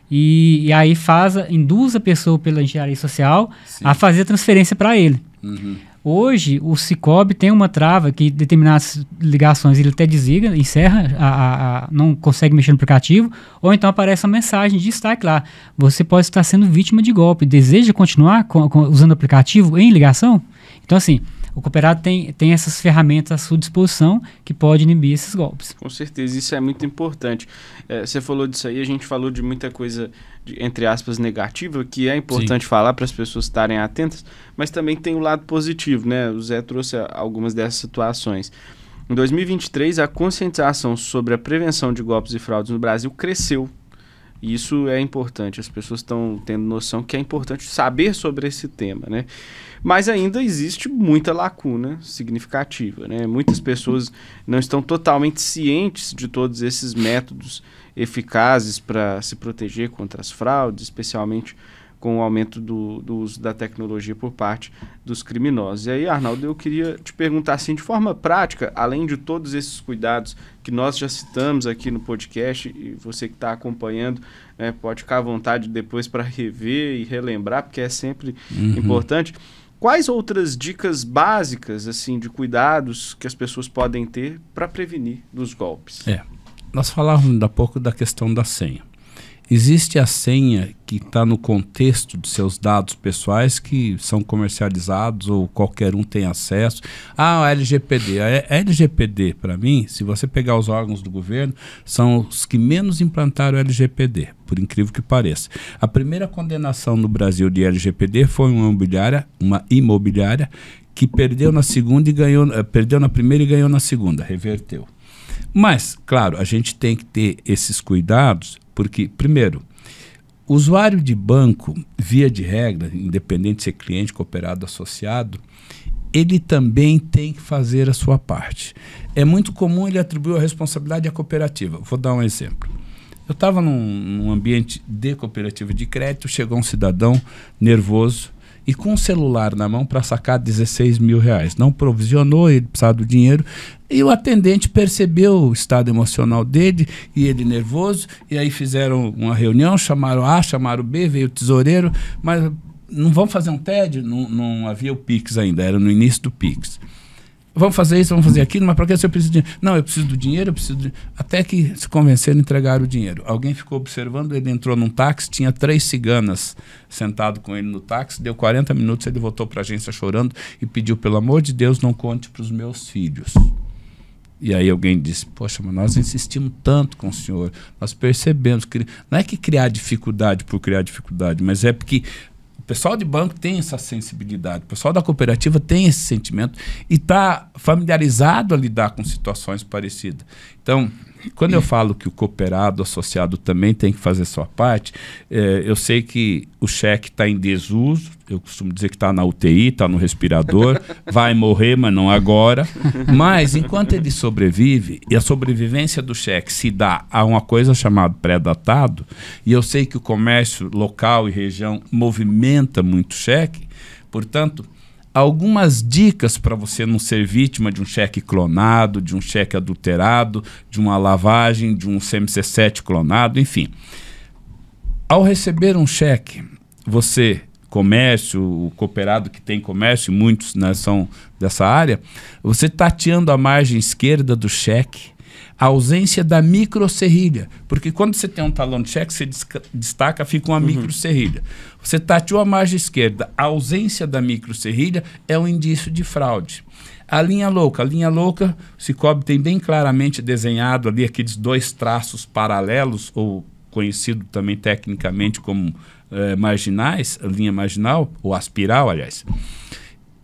E aí induz a pessoa pela engenharia social a fazer a transferência para ele. Hoje, o Sicoob tem uma trava que determinadas ligações ele até desliga, encerra, não consegue mexer no aplicativo, ou então aparece uma mensagem de destaque lá. Você pode estar sendo vítima de golpe. Deseja continuar usando o aplicativo em ligação? Então, assim, o cooperado tem essas ferramentas à sua disposição que pode inibir esses golpes. Com certeza, isso é muito importante. Você falou disso aí, a gente falou de muita coisa, entre aspas, negativa, que é importante falar para as pessoas estarem atentas, mas também tem o lado positivo, né? O Zé trouxe algumas dessas situações. Em 2023, a conscientização sobre a prevenção de golpes e fraudes no Brasil cresceu. E isso é importante, as pessoas estão tendo noção que é importante saber sobre esse tema, né? Mas ainda existe muita lacuna significativa, né? Muitas pessoas não estão totalmente cientes de todos esses métodos eficazes para se proteger contra as fraudes, especialmente com o aumento do uso da tecnologia por parte dos criminosos. E aí, Arnaldo, eu queria te perguntar assim, de forma prática, além de todos esses cuidados que nós já citamos aqui no podcast, e você que está acompanhando, né, pode ficar à vontade depois para rever e relembrar, porque é sempre importante. Quais outras dicas básicas assim, de cuidados que as pessoas podem ter para prevenir dos golpes? Nós falávamos há pouco da questão da senha. Existe a senha que está no contexto de seus dados pessoais que são comercializados ou qualquer um tem acesso. A LGPD. A LGPD, para mim, se você pegar os órgãos do governo, são os que menos implantaram o LGPD, por incrível que pareça. A primeira condenação no Brasil de LGPD foi uma imobiliária que perdeu na segunda e perdeu na primeira e ganhou na segunda, reverteu. Mas, claro, a gente tem que ter esses cuidados, porque, primeiro, o usuário de banco, via de regra, independente de ser cliente, cooperado, associado, ele também tem que fazer a sua parte. É muito comum ele atribuir a responsabilidade à cooperativa. Vou dar um exemplo. Eu estava num ambiente de cooperativa de crédito, chegou um cidadão nervoso, e com o celular na mão para sacar 16 mil reais. Não provisionou, ele precisava do dinheiro. E o atendente percebeu o estado emocional dele e ele nervoso. E aí fizeram uma reunião, chamaram A, chamaram B, veio o tesoureiro. Mas não vamos fazer um TED? Não havia o Pix ainda, era no início do Pix. Vamos fazer isso, vamos fazer aquilo, mas para que você precisa de dinheiro? Não, eu preciso do dinheiro, Até que se convenceram a entregar o dinheiro. Alguém ficou observando, ele entrou num táxi, tinha 3 ciganas sentado com ele no táxi, deu 40 minutos, ele voltou para a agência chorando e pediu, pelo amor de Deus, não conte para os meus filhos. E aí alguém disse, poxa, mas nós insistimos tanto com o senhor, nós percebemos que não é que criar dificuldade por criar dificuldade, mas é porque o pessoal de banco tem essa sensibilidade, o pessoal da cooperativa tem esse sentimento e está familiarizado a lidar com situações parecidas. Então, quando eu falo que o cooperado associado também tem que fazer sua parte, eu sei que o cheque está em desuso, eu costumo dizer que está na UTI, está no respirador, vai morrer, mas não agora. Mas enquanto ele sobrevive, e a sobrevivência do cheque se dá a uma coisa chamada pré-datado, e eu sei que o comércio local e região movimenta muito cheque, portanto, algumas dicas para você não ser vítima de um cheque clonado, de um cheque adulterado, de uma lavagem, de um CMC7 clonado, enfim. Ao receber um cheque, você, comércio, o cooperado que tem comércio, muitos, né, são dessa área, você tateando a margem esquerda do cheque, a ausência da microserrilha, porque quando você tem um talão de cheque, você destaca, fica uma microserrilha. Você tateou a margem esquerda, a ausência da microserrilha é um indício de fraude. A linha louca, o Cicobi tem bem claramente desenhado ali aqueles 2 traços paralelos, ou conhecido também tecnicamente como marginais, a linha marginal, ou aspiral, aliás.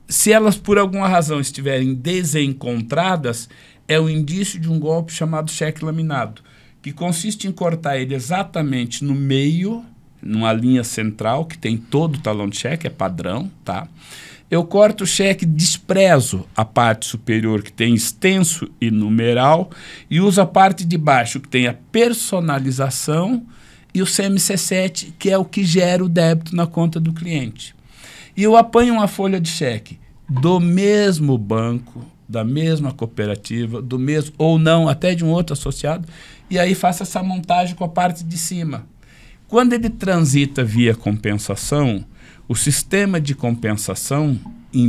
Se elas por alguma razão estiverem desencontradas, é o indício de um golpe chamado cheque laminado, que consiste em cortar ele exatamente no meio, numa linha central, que tem todo o talão de cheque, é padrão, tá? Eu corto o cheque, desprezo a parte superior, que tem extenso e numeral, e uso a parte de baixo, que tem a personalização, e o CMC7, que é o que gera o débito na conta do cliente. E eu apanho uma folha de cheque do mesmo banco, da mesma cooperativa, do mesmo, ou não, até de um outro associado, e aí faço essa montagem com a parte de cima. Quando ele transita via compensação, o sistema de compensação, em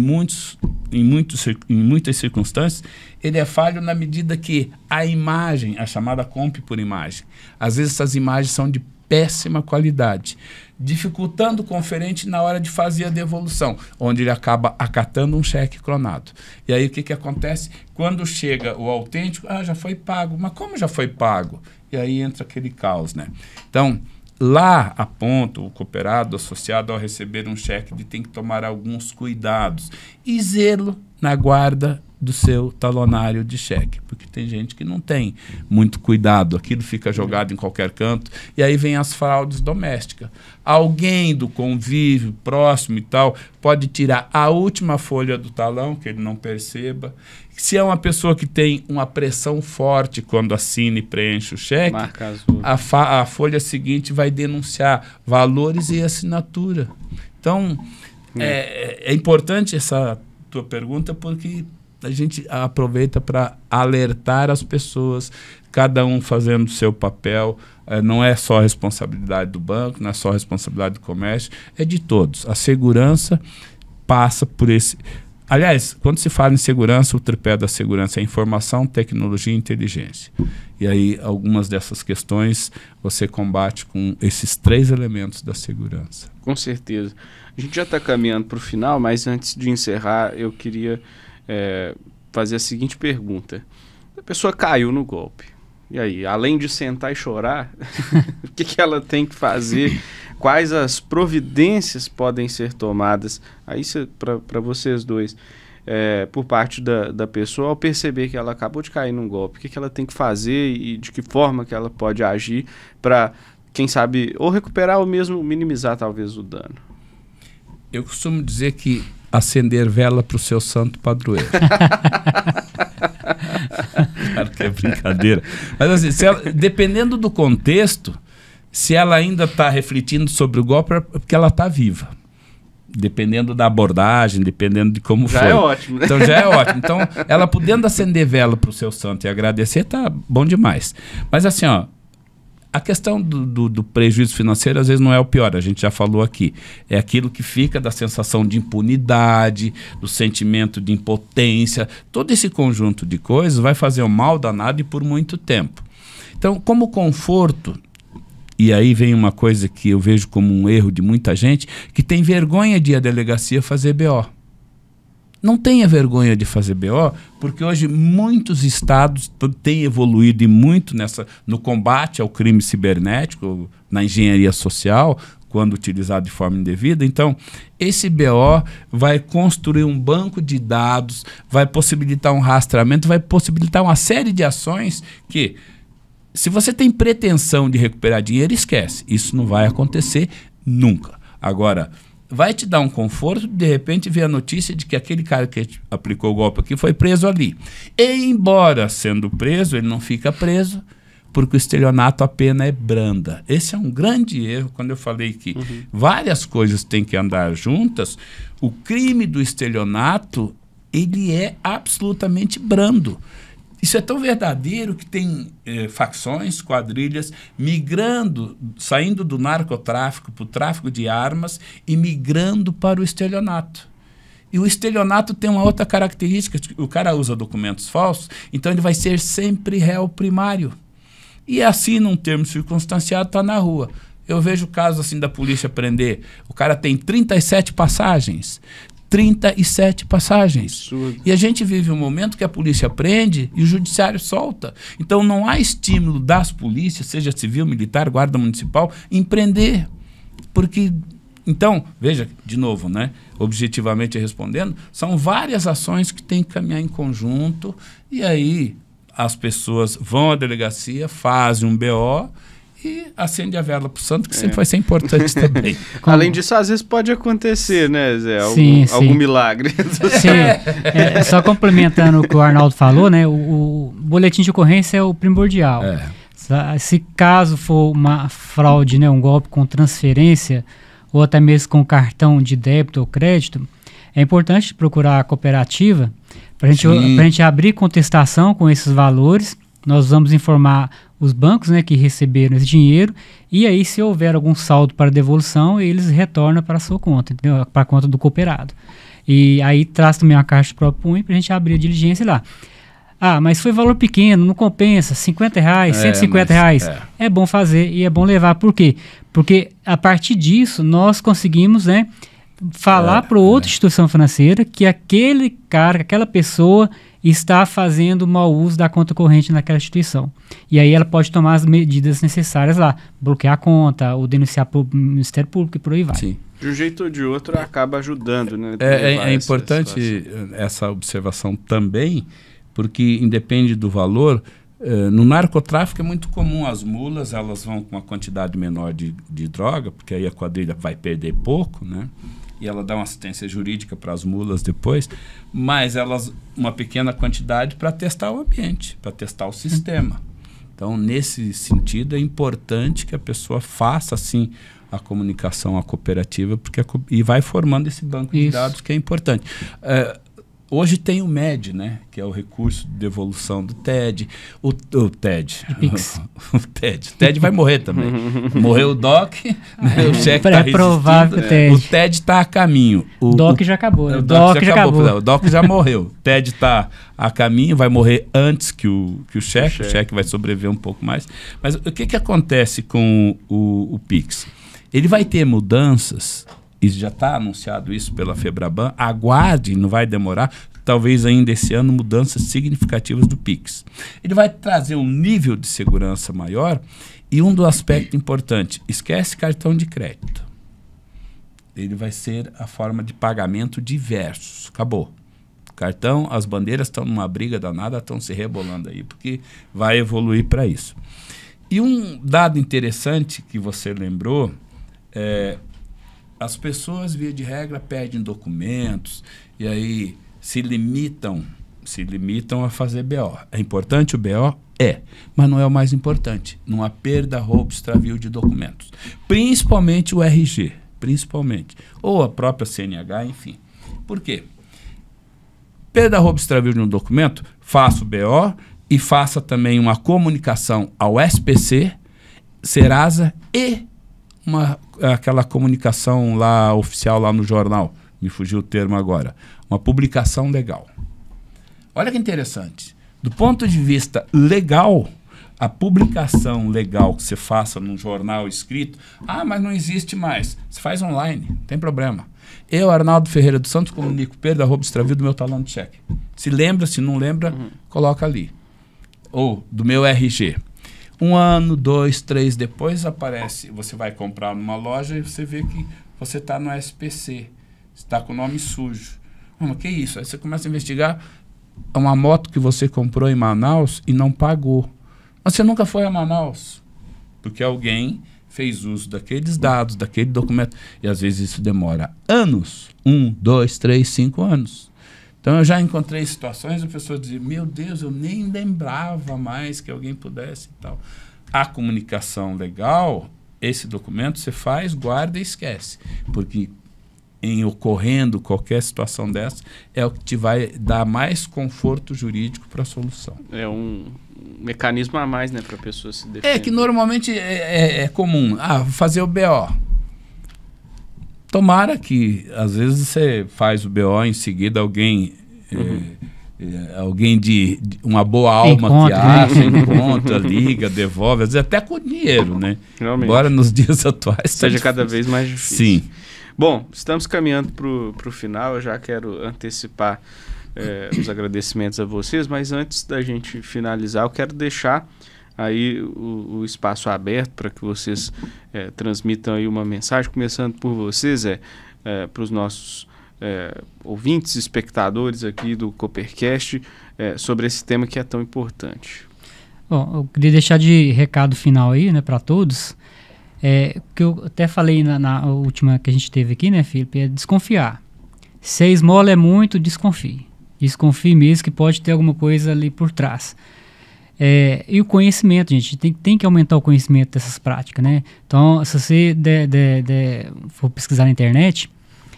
muitas circunstâncias, ele é falho na medida que a imagem, a chamada comp por imagem, às vezes essas imagens são de péssima qualidade, dificultando o conferente na hora de fazer a devolução, onde ele acaba acatando um cheque clonado. E aí o que acontece? Quando chega o autêntico, já foi pago. Mas como já foi pago? E aí entra aquele caos, né? Então, lá aponta o cooperado associado ao receber um cheque, ele tem que tomar alguns cuidados e zelo na guarda do seu talonário de cheque, porque tem gente que não tem muito cuidado, aquilo fica jogado em qualquer canto, e aí vem as fraudes domésticas. Alguém do convívio próximo e tal pode tirar a última folha do talão, que ele não perceba. Se é uma pessoa que tem uma pressão forte quando assina e preenche o cheque, a folha seguinte vai denunciar valores e assinatura. Então, é importante essa tua pergunta, porque a gente aproveita para alertar as pessoas, cada um fazendo o seu papel. Não é só a responsabilidade do banco, não é só a responsabilidade do comércio, é de todos. A segurança passa por esse... Aliás, quando se fala em segurança, o tripé da segurança é informação, tecnologia e inteligência. E aí, algumas dessas questões você combate com esses 3 elementos da segurança. Com certeza. A gente já está caminhando para o final, mas antes de encerrar, eu queria fazer a seguinte pergunta. A pessoa caiu no golpe. E aí, além de sentar e chorar, o que ela tem que fazer? Quais as providências podem ser tomadas? Aí, para vocês dois, por parte da pessoa, ao perceber que ela acabou de cair num golpe, o que ela tem que fazer e de que forma que ela pode agir para, quem sabe, ou recuperar ou mesmo minimizar talvez o dano? Eu costumo dizer que acender vela para o seu santo padroeiro. Claro que é brincadeira. Mas assim, dependendo do contexto, se ela ainda está refletindo sobre o golpe, é porque ela está viva. Dependendo da abordagem, dependendo de como foi. Já é ótimo, né? Então já é ótimo. Então, ela podendo acender vela para o seu santo e agradecer, tá bom demais. Mas assim, ó, a questão do prejuízo financeiro às vezes não é o pior, a gente já falou aqui. É aquilo que fica da sensação de impunidade, do sentimento de impotência. Todo esse conjunto de coisas vai fazer um mal danado e por muito tempo. Então, como conforto, e aí vem uma coisa que eu vejo como um erro de muita gente, que tem vergonha de ir à delegacia fazer BO. Não tenha vergonha de fazer BO, porque hoje muitos estados têm evoluído e muito no combate ao crime cibernético, na engenharia social, quando utilizado de forma indevida. Então, esse BO vai construir um banco de dados, vai possibilitar um rastreamento, vai possibilitar uma série de ações que Se você tem pretensão de recuperar dinheiro, esquece. Isso não vai acontecer nunca. Agora, vai te dar um conforto, de repente, ver a notícia de que aquele cara que aplicou o golpe aqui foi preso ali. E, embora sendo preso, ele não fica preso, porque o estelionato a pena é branda. Esse é um grande erro. Quando eu falei que várias coisas têm que andar juntas, o crime do estelionato, ele é absolutamente brando. Isso é tão verdadeiro que tem facções, quadrilhas, migrando, saindo do narcotráfico para o tráfico de armas e migrando para o estelionato. E o estelionato tem uma outra característica, o cara usa documentos falsos, então ele vai ser sempre réu primário. E assim, num termo circunstanciado, está na rua. Eu vejo casos assim da polícia prender, o cara tem 37 passagens. 37 passagens. Absurdo. E a gente vive um momento que a polícia prende e o judiciário solta. Então não há estímulo das polícias, seja civil, militar, guarda municipal, em prender. Porque, então, veja, de novo, né, objetivamente respondendo, são várias ações que têm que caminhar em conjunto e aí as pessoas vão à delegacia, fazem um BO e acende a vela para o santo, que sempre vai ser importante também. Além disso, às vezes pode acontecer, né, Zé? Algum milagre. Sim. Só complementando o que o Arnaldo falou, né? O boletim de ocorrência é o primordial. Se caso for uma fraude, né, um golpe com transferência, ou até mesmo com cartão de débito ou crédito, é importante procurar a cooperativa para a gente abrir contestação com esses valores. Nós vamos informar os bancos, né, que receberam esse dinheiro, e aí, se houver algum saldo para devolução, eles retornam para a sua conta, entendeu? Para a conta do cooperado. E aí traz também uma caixa de próprio punho para a gente abrir a diligência lá. Ah, mas foi valor pequeno, não compensa, R$50, R$150. É bom fazer e é bom levar. Por quê? Porque a partir disso nós conseguimos, né, falar para outra instituição financeira que aquele cara, aquela pessoa está fazendo mau uso da conta corrente naquela instituição. E aí ela pode tomar as medidas necessárias lá, bloquear a conta, ou denunciar para o Ministério Público e por aí vai. Sim. De um jeito ou de outro acaba ajudando, né? É importante essa observação também, porque independe do valor, no narcotráfico é muito comum as mulas, elas vão com uma quantidade menor de droga, porque aí a quadrilha vai perder pouco, né? E ela dá uma assistência jurídica para as mulas depois, mas elas uma pequena quantidade para testar o ambiente, para testar o sistema. Então, nesse sentido, é importante que a pessoa faça, assim, a comunicação à cooperativa, e vai formando esse banco de dados que é importante. Hoje tem o MED, né, que é o recurso de devolução do TED. O TED. O TED vai morrer também. Morreu o DOC, né, o cheque está provável resistindo. O TED está a caminho. O DOC já acabou. O DOC já morreu. O TED está a caminho, vai morrer antes que o cheque. O cheque vai sobreviver um pouco mais. Mas o que acontece com o Pix? Ele vai ter mudanças, e já está anunciado isso pela Febraban, aguarde, não vai demorar, talvez ainda esse ano, mudanças significativas do Pix. Ele vai trazer um nível de segurança maior e um dos aspectos importantes, esquece cartão de crédito. Ele vai ser a forma de pagamento diversos. Acabou. Cartão, as bandeiras estão numa briga danada, estão se rebolando aí, porque vai evoluir para isso. E um dado interessante que você lembrou as pessoas, via de regra, pedem documentos e aí se limitam a fazer BO. É importante o BO? Mas não é o mais importante. Não há perda, roubo, extravio de documentos. Principalmente o RG, ou a própria CNH, enfim. Por quê? Perda, roubo, extravio de um documento, faça o BO e faça também uma comunicação ao SPC, Serasa e aquela comunicação lá oficial lá no jornal, me fugiu o termo agora, uma publicação legal. Olha que interessante. Do ponto de vista legal, a publicação legal que você faça num jornal escrito, mas não existe mais. Você faz online, não tem problema. Eu, Arnaldo Ferreira dos Santos, comunico perda, roubo, extravio do meu talão de cheque. Se lembra, se não lembra, coloca ali. Ou do meu RG. 1 ano, 2, 3 depois aparece, você vai comprar numa loja e você vê que você está no SPC, está com o nome sujo. Mas que isso? Aí você começa a investigar uma moto que você comprou em Manaus e não pagou. Mas você nunca foi a Manaus, porque alguém fez uso daqueles dados, daquele documento, e às vezes isso demora anos, 1, 2, 3, 5 anos. Então eu já encontrei situações de pessoas dizem, meu Deus, eu nem lembrava mais que alguém pudesse e tal. A comunicação legal, esse documento você faz, guarda e esquece, porque em ocorrendo qualquer situação dessa, é o que te vai dar mais conforto jurídico para a solução. É um mecanismo a mais, né, para a pessoa se defender. É que normalmente é comum fazer o BO. Tomara que, às vezes, você faz o BO, em seguida alguém de uma boa alma que acha, encontra, liga, devolve, às vezes até com dinheiro, né? Realmente. Agora, nos dias atuais... Seja cada vez mais difícil. Sim. Bom, estamos caminhando para o final, eu já quero antecipar os agradecimentos a vocês, mas antes da gente finalizar, eu quero deixar aí o espaço aberto para que vocês transmitam aí uma mensagem, começando por vocês, para os nossos ouvintes, espectadores aqui do Coopercast, sobre esse tema que é tão importante. Bom, eu queria deixar de recado final aí, né, para todos, que eu até falei na última que a gente teve aqui, né, Felipe, é desconfiar. Se a esmola é muito, desconfie. Desconfie mesmo que pode ter alguma coisa ali por trás. E o conhecimento, gente, tem que aumentar o conhecimento dessas práticas, né? Então, se você for pesquisar na internet,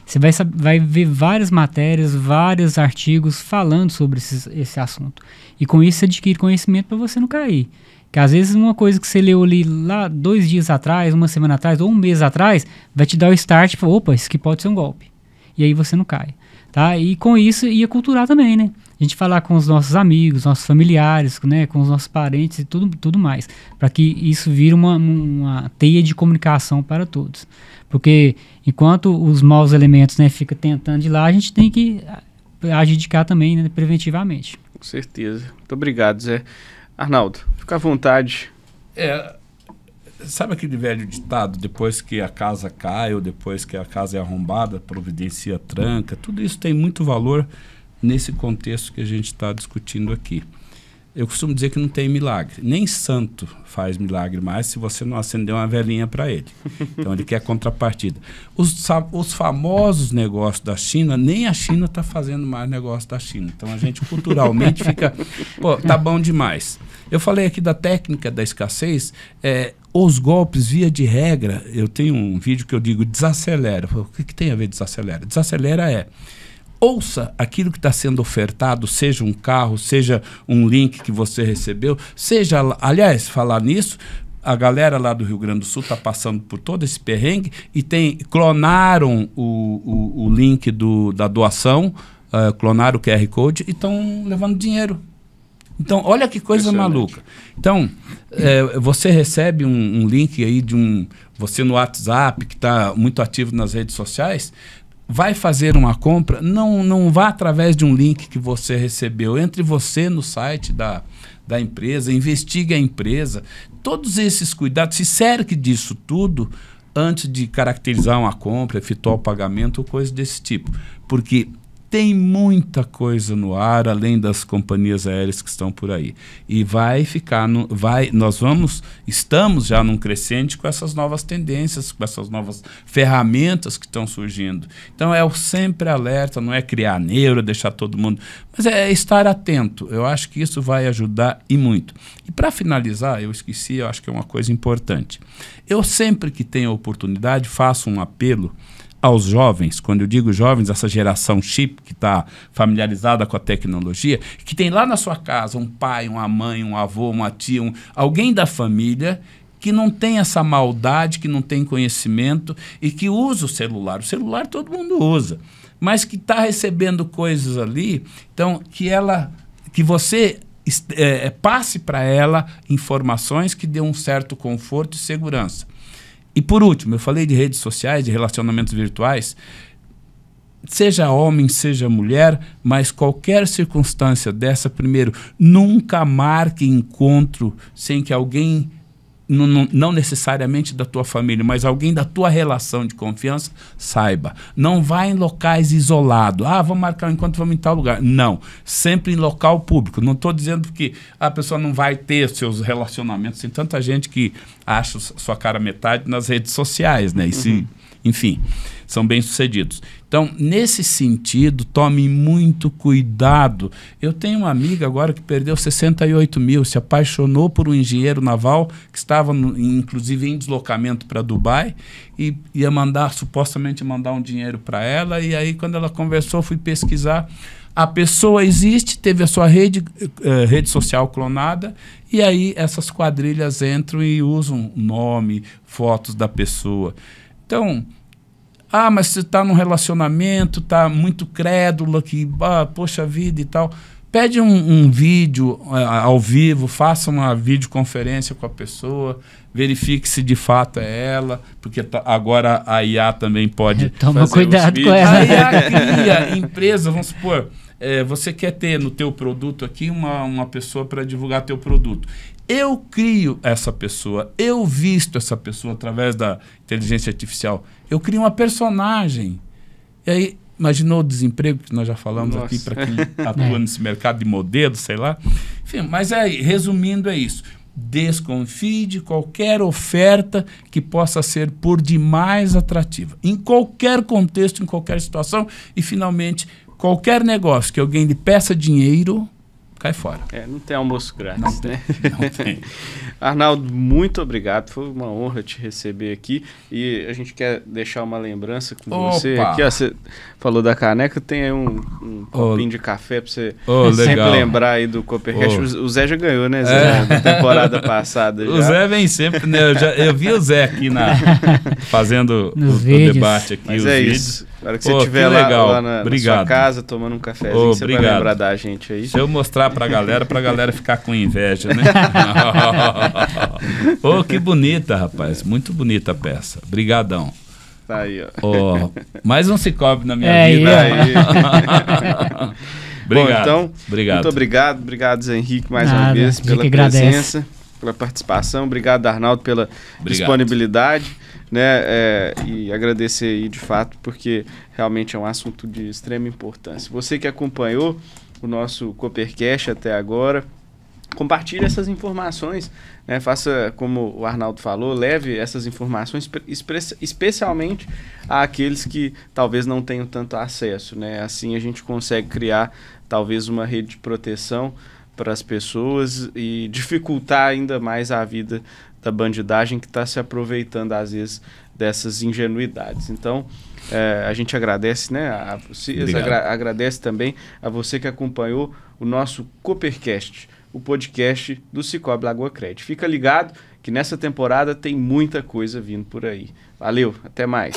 você vai ver várias matérias, vários artigos falando sobre esse assunto. E com isso você adquire conhecimento para você não cair. Que às vezes uma coisa que você leu ali lá 2 dias atrás, uma semana atrás ou um mês atrás, vai te dar o start e falar, opa, isso aqui pode ser um golpe. E aí você não cai. Tá? E com isso ia culturar também, né? A gente falar com os nossos amigos, nossos familiares, né? Com os nossos parentes e tudo mais. Para que isso vire uma teia de comunicação para todos. Porque enquanto os maus elementos, né, ficam tentando ir lá, a gente tem que agir de cá também, né, preventivamente. Com certeza. Muito obrigado, Zé. Arnaldo, fica à vontade. Sabe aquele velho ditado, depois que a casa cai ou depois que a casa é arrombada, providencia tranca? Tudo isso tem muito valor nesse contexto que a gente está discutindo aqui. Eu costumo dizer que não tem milagre. Nem santo faz milagre mais se você não acender uma velinha para ele. Então ele quer contrapartida. Os famosos negócios da China, nem a China está fazendo mais negócio da China. Então a gente culturalmente fica, pô, tá bom demais. Eu falei aqui da técnica da escassez, os golpes, via de regra, eu tenho um vídeo que eu digo desacelera. O que tem a ver desacelera? Desacelera ouça aquilo que está sendo ofertado, seja um carro, seja um link que você recebeu, seja, aliás, falar nisso, a galera lá do Rio Grande do Sul está passando por todo esse perrengue e clonaram o link da doação, clonaram o QR Code e estão levando dinheiro. Então, olha que coisa maluca. Então, você recebe um link aí você no WhatsApp, que está muito ativo nas redes sociais, vai fazer uma compra, não vá através de um link que você recebeu. Entre você no site da empresa, investigue a empresa. Todos esses cuidados, se cerque disso tudo antes de caracterizar uma compra, efetuar o pagamento ou coisa desse tipo. Porque tem muita coisa no ar, além das companhias aéreas que estão por aí. E estamos já num crescente com essas novas tendências, com essas novas ferramentas que estão surgindo. Então é o sempre alerta, não é criar neura, deixar todo mundo, mas é estar atento. Eu acho que isso vai ajudar e muito. E para finalizar, eu acho que é uma coisa importante. Eu sempre que tenho a oportunidade faço um apelo aos jovens, quando eu digo jovens, essa geração chip que está familiarizada com a tecnologia, que tem lá na sua casa um pai, uma mãe, um avô, uma tia, alguém da família que não tem essa maldade, que não tem conhecimento e que usa o celular. O celular todo mundo usa, mas que está recebendo coisas ali, então que você passe para ela informações que dê um certo conforto e segurança. E por último, eu falei de redes sociais, de relacionamentos virtuais, seja homem, seja mulher, mas qualquer circunstância dessa, primeiro, nunca marque encontro sem que alguém não necessariamente da tua família, mas alguém da tua relação de confiança, saiba. Não vá em locais isolados. Vamos marcar um encontro, vamos em tal lugar. Não. Sempre em local público. Não estou dizendo que a pessoa não vai ter seus relacionamentos. Tem tanta gente que acha sua cara metade nas redes sociais, né? Enfim, são bem-sucedidos. Então, nesse sentido, tome muito cuidado. Eu tenho uma amiga agora que perdeu 68 mil, se apaixonou por um engenheiro naval que estava, inclusive, em deslocamento para Dubai e ia supostamente mandar um dinheiro para ela. E aí, quando ela conversou, fui pesquisar. A pessoa existe, teve a sua rede social clonada, e aí essas quadrilhas entram e usam nome, fotos da pessoa. Então, mas você está num relacionamento, está muito crédula, que, poxa vida e tal. Pede um vídeo ao vivo, faça uma videoconferência com a pessoa, verifique se de fato é ela, porque agora a IA também pode Toma cuidado com ela. A IA cria empresa, vamos supor, você quer ter no teu produto aqui uma pessoa para divulgar teu produto. Eu crio essa pessoa, eu visto essa pessoa através da inteligência artificial. Eu crio uma personagem. E aí, imaginou o desemprego que nós já falamos aqui para quem atua nesse mercado de modelo, sei lá. Enfim, mas resumindo, é isso. Desconfie de qualquer oferta que possa ser por demais atrativa. Em qualquer contexto, em qualquer situação. E, finalmente, qualquer negócio que alguém lhe peça dinheiro, cai fora. Não tem almoço grátis, né? Não tem. Arnaldo, muito obrigado. Foi uma honra te receber aqui. E a gente quer deixar uma lembrança com você. Aqui, você falou da caneca, tem aí um copinho de café para você sempre lembrar aí do Coopercast. O Zé já ganhou, né, Zé? Da temporada passada. O Zé vem sempre, né? Eu vi o Zé aqui fazendo o debate aqui. Mas isso. Na hora que você estiver lá na sua casa, tomando um cafezinho, você vai lembrar da gente aí. Se eu mostrar pra galera ficar com inveja, né? Que bonita, rapaz. Muito bonita a peça. Brigadão. Tá aí, ó. Mais um Cicobi na minha vida. Obrigado. Bom, então, muito obrigado. Obrigado, Zé Henrique, mais uma vez, pela presença, pela participação. Obrigado, Arnaldo, pela disponibilidade. Né, e agradecer aí de fato, porque realmente é um assunto de extrema importância. Você que acompanhou o nosso Coopercast até agora, compartilhe essas informações, né, faça como o Arnaldo falou, leve essas informações especialmente àqueles que talvez não tenham tanto acesso, né? Assim a gente consegue criar talvez uma rede de proteção para as pessoas e dificultar ainda mais a vida da bandidagem que está se aproveitando às vezes dessas ingenuidades. Então a gente agradece, né, a vocês, agradece também a você que acompanhou o nosso Coopercast, o podcast do Cicobi Lagoa Cred. Fica ligado que nessa temporada tem muita coisa vindo por aí. Valeu, até mais.